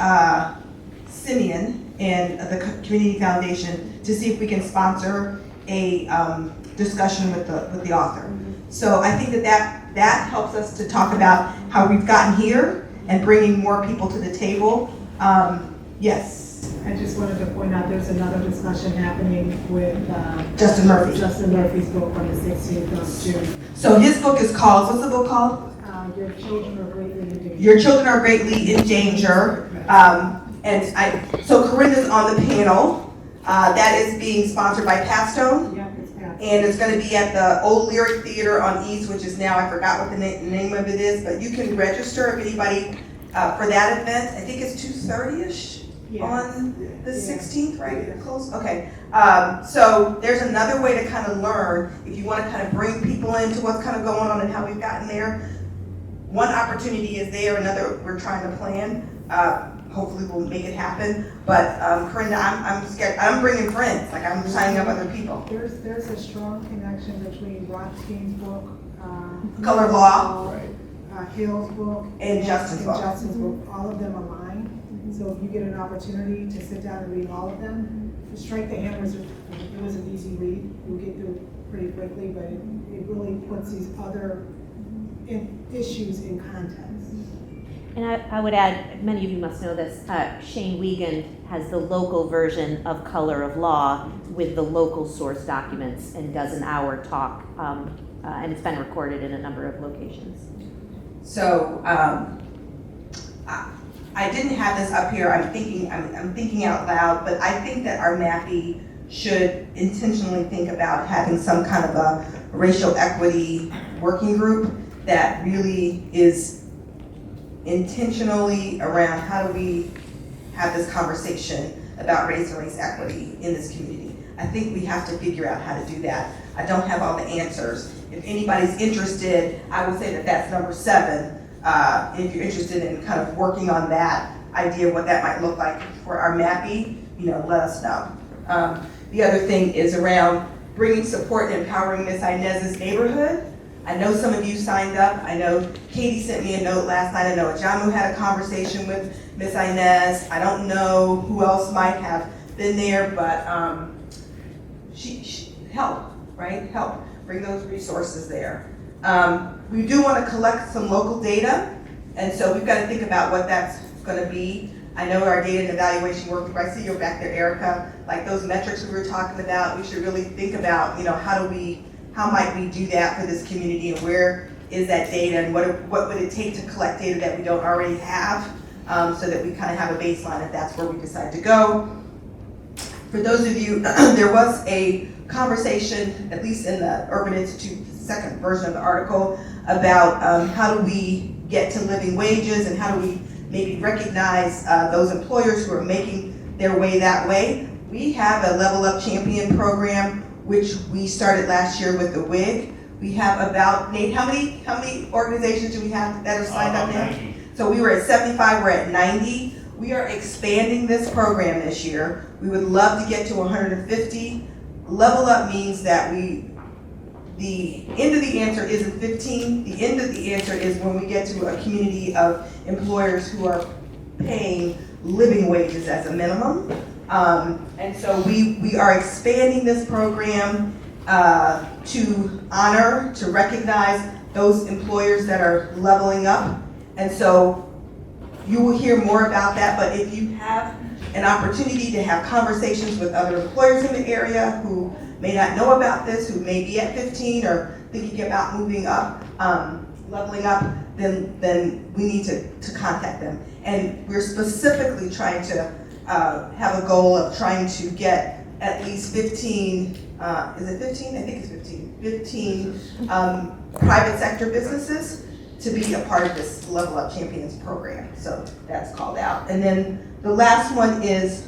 Simeon and the Community Foundation to see if we can sponsor a discussion with the author. So I think that helps us to talk about how we've gotten here and bringing more people to the table. Yes. I just wanted to point out there's another discussion happening with Justin Murphy. Justin Murphy's book on the 16th of June. So his book is called, what's the book called? Your Children Are Greatly in Danger. Your Children Are Greatly in Danger. So Corinda's on the panel. That is being sponsored by Pat Stone. Yep, it's Pat. And it's going to be at the Old Lyric Theater on East, which is now, I forgot what the name of it is, but you can register if anybody for that event. I think it's 2:30ish on the 16th, right? Close? Okay. So there's another way to kind of learn if you want to kind of bring people into what's kind of going on and how we've gotten there. One opportunity is there, another we're trying to plan. Hopefully we'll make it happen. But Corinda, I'm scared. I'm bringing friends. Like I'm signing up other people. There's a strong connection between Rothstein's book, Color of Law, Hill's book, and Justin's book. All of them align. So if you get an opportunity to sit down and read all of them, Strike the Hammer it was an easy read. You'll get through it pretty quickly, but it really puts these other issues in context. And I would add, many of you must know this, Shane Wiegand has the local version of Color of Law with the local source documents and does an hour talk, and it's been recorded in a number of locations. So I didn't have this up here. I'm thinking out loud, but I think that our RMAPI should intentionally think about having some kind of a racial equity working group that really is intentionally around how do we have this conversation about race and race equity in this community. I think we have to figure out how to do that. I don't have all the answers. If anybody's interested, I would say that that's number 7. If you're interested in kind of working on that idea of what that might look like for our RMAPI, let us know. The other thing is around bringing support and empowering Miss Inez's neighborhood. I know some of you signed up. I know Katie sent me a note last night. I know Ajamu had a conversation with Miss Inez. I don't know who else might have been there, but she help, right? Help bring those resources there. We do want to collect some local data, and so we've got to think about what that's going to be. I know our data and evaluation work, I see you're back there, Erica, like those metrics we were talking about, we should really think about, how might we do that for this community, and where is that data, and what would it take to collect data that we don't already have, so that we kind of have a baseline if that's where we decide to go. For those of you, there was a conversation, at least in the Urban Institute second version of the article, about how do we get to living wages, and how do we maybe recognize those employers who are making their way that way. We have a Level Up Champion program, which we started last year with the WIG. We have about, Nate, how many organizations do we have that are signed up now? 90. So we were at 75, we're at 90. We are expanding this program this year. We would love to get to 150. Level Up means that the end of the answer isn't 15. The end of the answer is when we get to a community of employers who are paying living wages as a minimum. And so we are expanding this program to honor, to recognize those employers that are leveling up. And so you will hear more about that, but if you have an opportunity to have conversations with other employers in the area who may not know about this, who may be at 15 or thinking about moving up, leveling up, then we need to contact them. And we're specifically trying to have a goal of trying to get at least 15, is it 15? I think it's 15. 15 private sector businesses to be a part of this Level Up Champions program. So that's called out. And then the last one is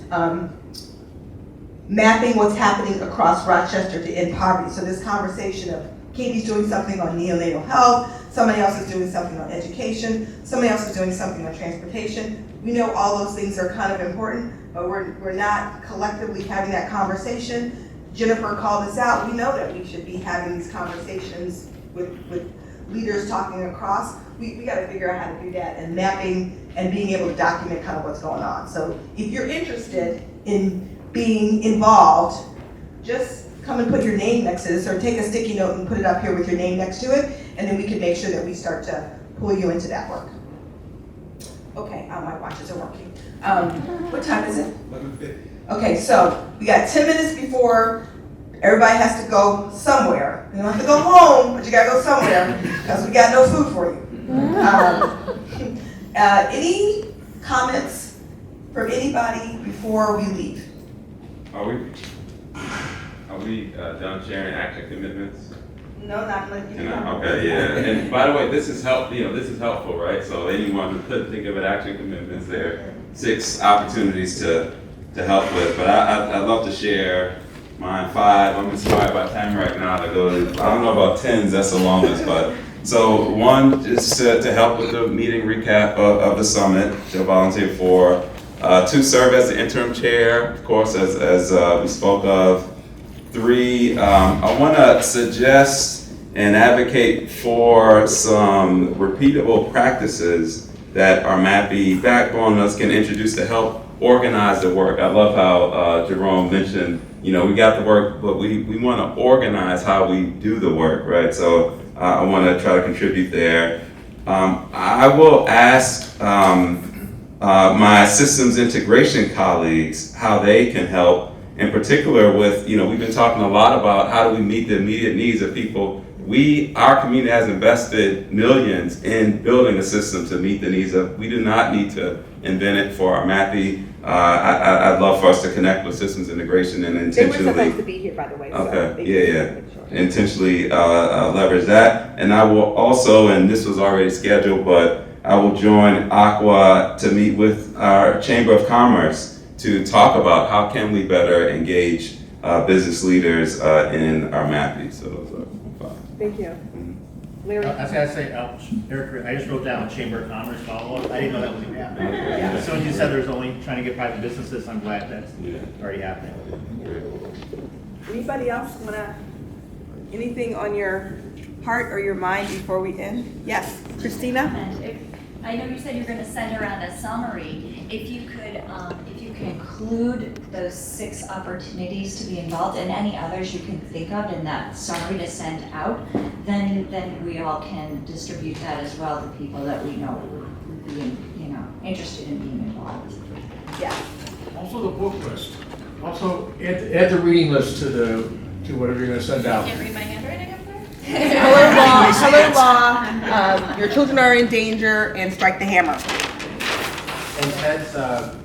mapping what's happening across Rochester to end poverty. So this conversation of Katie's doing something on neonatal health, somebody else is doing something on education, somebody else is doing something on transportation. We know all those things are kind of important, but we're not collectively having that conversation. Jennifer called us out. We know that we should be having these conversations with leaders talking across. We got to figure out how to do that, and mapping and being able to document kind of what's going on. So if you're interested in being involved, just come and put your name next to this, or take a sticky note and put it up here with your name next to it, and then we can make sure that we start to pull you into that work. Okay, my watches are working. What time is it? 11:50. Okay, so we got 10 minutes before everybody has to go somewhere. You don't have to go home, but you gotta go somewhere because we got no food for you. Any comments from anybody before we leave? Are we done sharing action commitments? No, not like you. Okay, yeah. And by the way, this is this is helpful, right? So anyone who couldn't think of an action commitments, there are 6 opportunities to help with. But I'd love to share mine 5. I'm inspired by time right now to go. I don't know about 10s. That's the longest, but so 1 is to help with the meeting recap of the summit, to volunteer for. 2, serve as the interim chair, of course, as we spoke of. 3, I want to suggest and advocate for some repeatable practices that RMAPI backbone us can introduce to help organize the work. I love how Jerome mentioned, we got the work, but we want to organize how we do the work, right? So I want to try to contribute there. I will ask my systems integration colleagues how they can help, in particular with, we've been talking a lot about how do we meet the immediate needs of people. Our community has invested millions in building a system to meet the needs of, we do not need to invent it for RMAPI. I'd love for us to connect with systems integration and intentionally. They were supposed to be here, by the way. Okay, intentionally leverage that. And I will also, and this was already scheduled, but I will join Aqua to meet with our Chamber of Commerce to talk about how can we better engage business leaders in RMAPI. So those are 5. Thank you. Larry? I was going to say, Eric, I just wrote down Chamber of Commerce follow-up. I didn't know that was even happening. Yeah. As soon as you said there's only trying to get private businesses, I'm glad that's already happening. Anybody else anything on your heart or your mind before we end? Yes, Christina? I know you said you're going to send around a summary. If you could include those 6 opportunities to be involved and any others you can think of in that summary to send out, then we all can distribute that as well to people that we know would be interested in being involved. Yeah. Also the book list. Also add the reading list to whatever you're going to send out. Can't read my handwriting up there? Hello law, your children are in danger, and strike the hammer. And Ted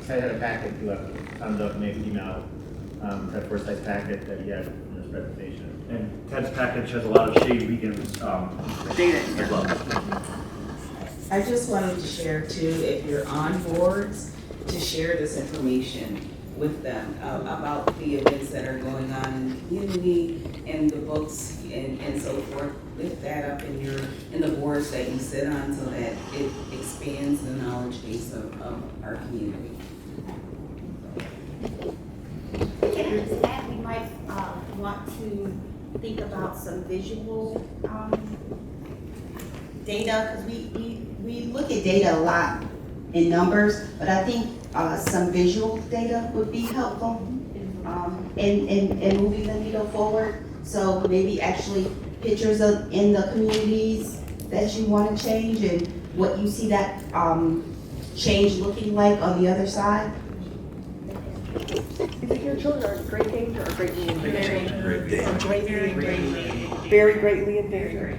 had a packet he left, thumbs up, maybe email, Ted Forsyth's packet that he had in his presentation. And Ted's package has a lot of Shea Weekend's data as well. I just wanted to share too, if you're on boards, to share this information with them about the events that are going on in the community and the books and so forth. Lift that up in the boards that you sit on so that it expands the knowledge base of our community. Can I just add, we might want to think about some visual data, because we look at data a lot in numbers, but I think some visual data would be helpful in moving the needle forward. So maybe actually pictures of in the communities that you want to change and what you see that change looking like on the other side. Is it your children are in great danger or greatly in danger? Great danger. Very greatly in danger.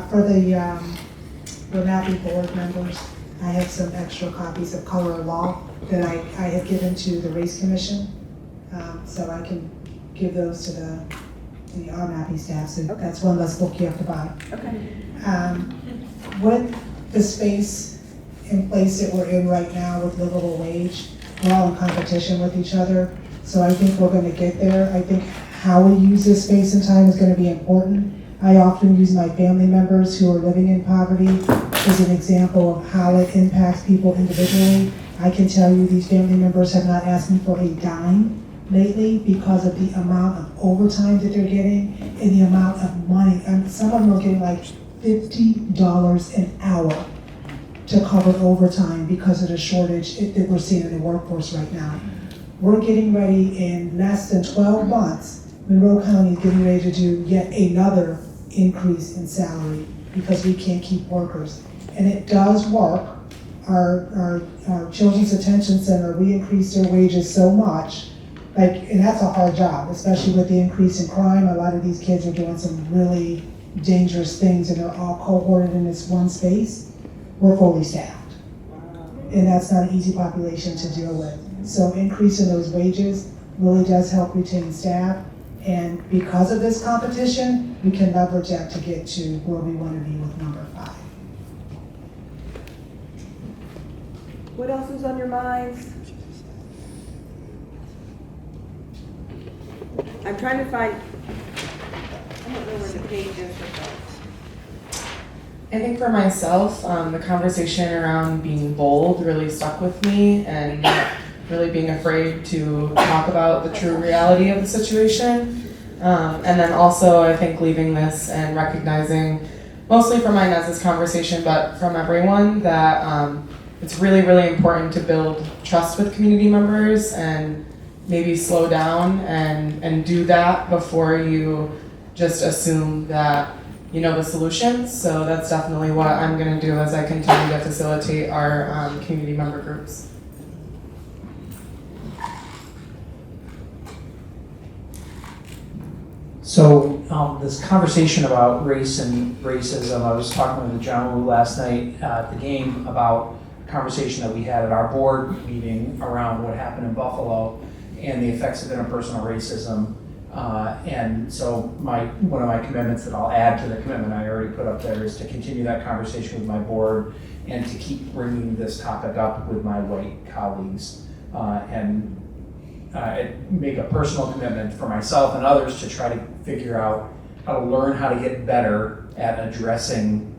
For the RMAPI board members, I have some extra copies of Color of Law that I have given to the Race Commission, so I can give those to the RMAPI staff, so that's one less book you have to buy. Okay. With the space in place that we're in right now with livable wage, we're all in competition with each other, so I think we're going to get there. I think how we use this space and time is going to be important. I often use my family members who are living in poverty as an example of how it impacts people individually. I can tell you these family members have not asked me for a dime lately because of the amount of overtime that they're getting and the amount of money. And some of them are getting like $50 an hour to cover overtime because of the shortage that we're seeing in the workforce right now. We're getting ready in less than 12 months. Monroe County is getting ready to do yet another increase in salary because we can't keep workers. And it does work. Our Children's Detention Center, we increased their wages so much, and that's a hard job, especially with the increase in crime. A lot of these kids are doing some really dangerous things and they're all cohorted in this one space. We're fully staffed. And that's not an easy population to deal with. So increasing those wages really does help retain staff. And because of this competition, we can leverage that to get to where we want to be with number 5. What else is on your minds? I'm trying to find, I don't know where the page is for that. I think for myself, the conversation around being bold really stuck with me and not really being afraid to talk about the true reality of the situation. And then also I think leaving this and recognizing, mostly from my Inez's conversation, but from everyone, that it's really, really important to build trust with community members and maybe slow down and do that before you just assume that you know the solutions. So that's definitely what I'm going to do as I continue to facilitate our community member groups. So this conversation about race and racism, I was talking with John Wu last night at the game about a conversation that we had at our board meeting around what happened in Buffalo and the effects of interpersonal racism. And so one of my commitments that I'll add to the commitment I already put up there is to continue that conversation with my board and to keep bringing this topic up with my white colleagues and make a personal commitment for myself and others to try to figure out how to learn how to get better at addressing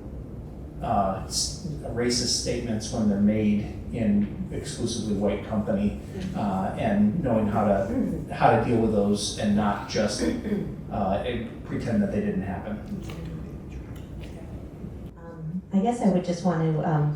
racist statements when they're made in exclusively white company, and knowing how to deal with those and not just pretend that they didn't happen. I guess I would just want to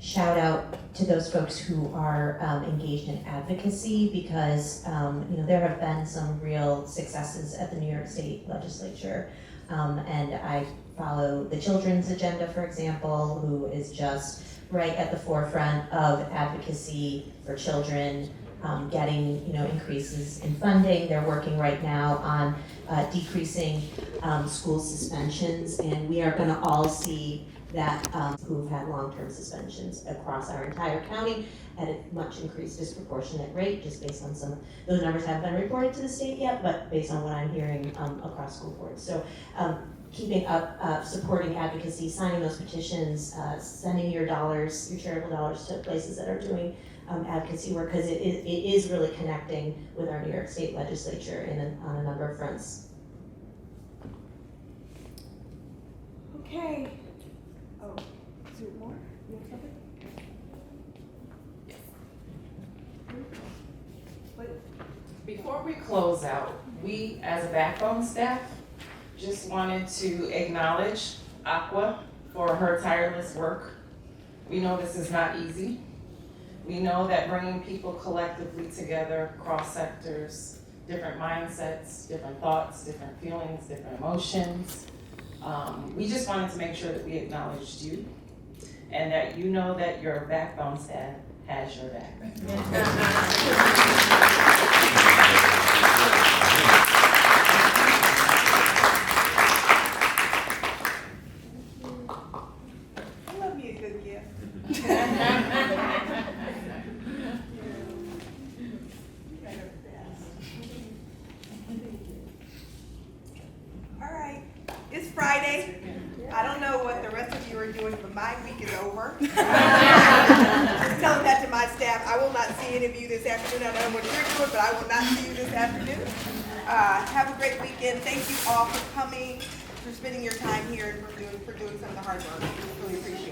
shout out to those folks who are engaged in advocacy, because there have been some real successes at the New York State Legislature and I follow the Children's Agenda, for example, who is just right at the forefront of advocacy for children, getting increases in funding. They're working right now on decreasing school suspensions, and we are going to all see that who've had long-term suspensions across our entire county at a much increased disproportionate rate, just based on some, those numbers haven't been reported to the state yet, but based on what I'm hearing across school boards. So keeping up, supporting advocacy, signing those petitions, sending your dollars, your charitable dollars to places that are doing advocacy work, because it is really connecting with our New York State legislature on a number of fronts. Okay. Oh, is there more? You have something? Before we close out, we as a backbone staff just wanted to acknowledge Aqua for her tireless work. We know this is not easy. We know that bringing people collectively together across sectors, different mindsets, different thoughts, different feelings, different emotions. We just wanted to make sure that we acknowledged you and that you know that your backbone staff has your back. I love me a good gift. All right, it's Friday. I don't know what the rest of you are doing, but my week is over. Just telling that to my staff. I will not see any of you this afternoon. I don't know what you're doing, but I will not see you this afternoon. Have a great weekend. Thank you all for coming, for spending your time here, and for doing some of the hard work. Really appreciate it.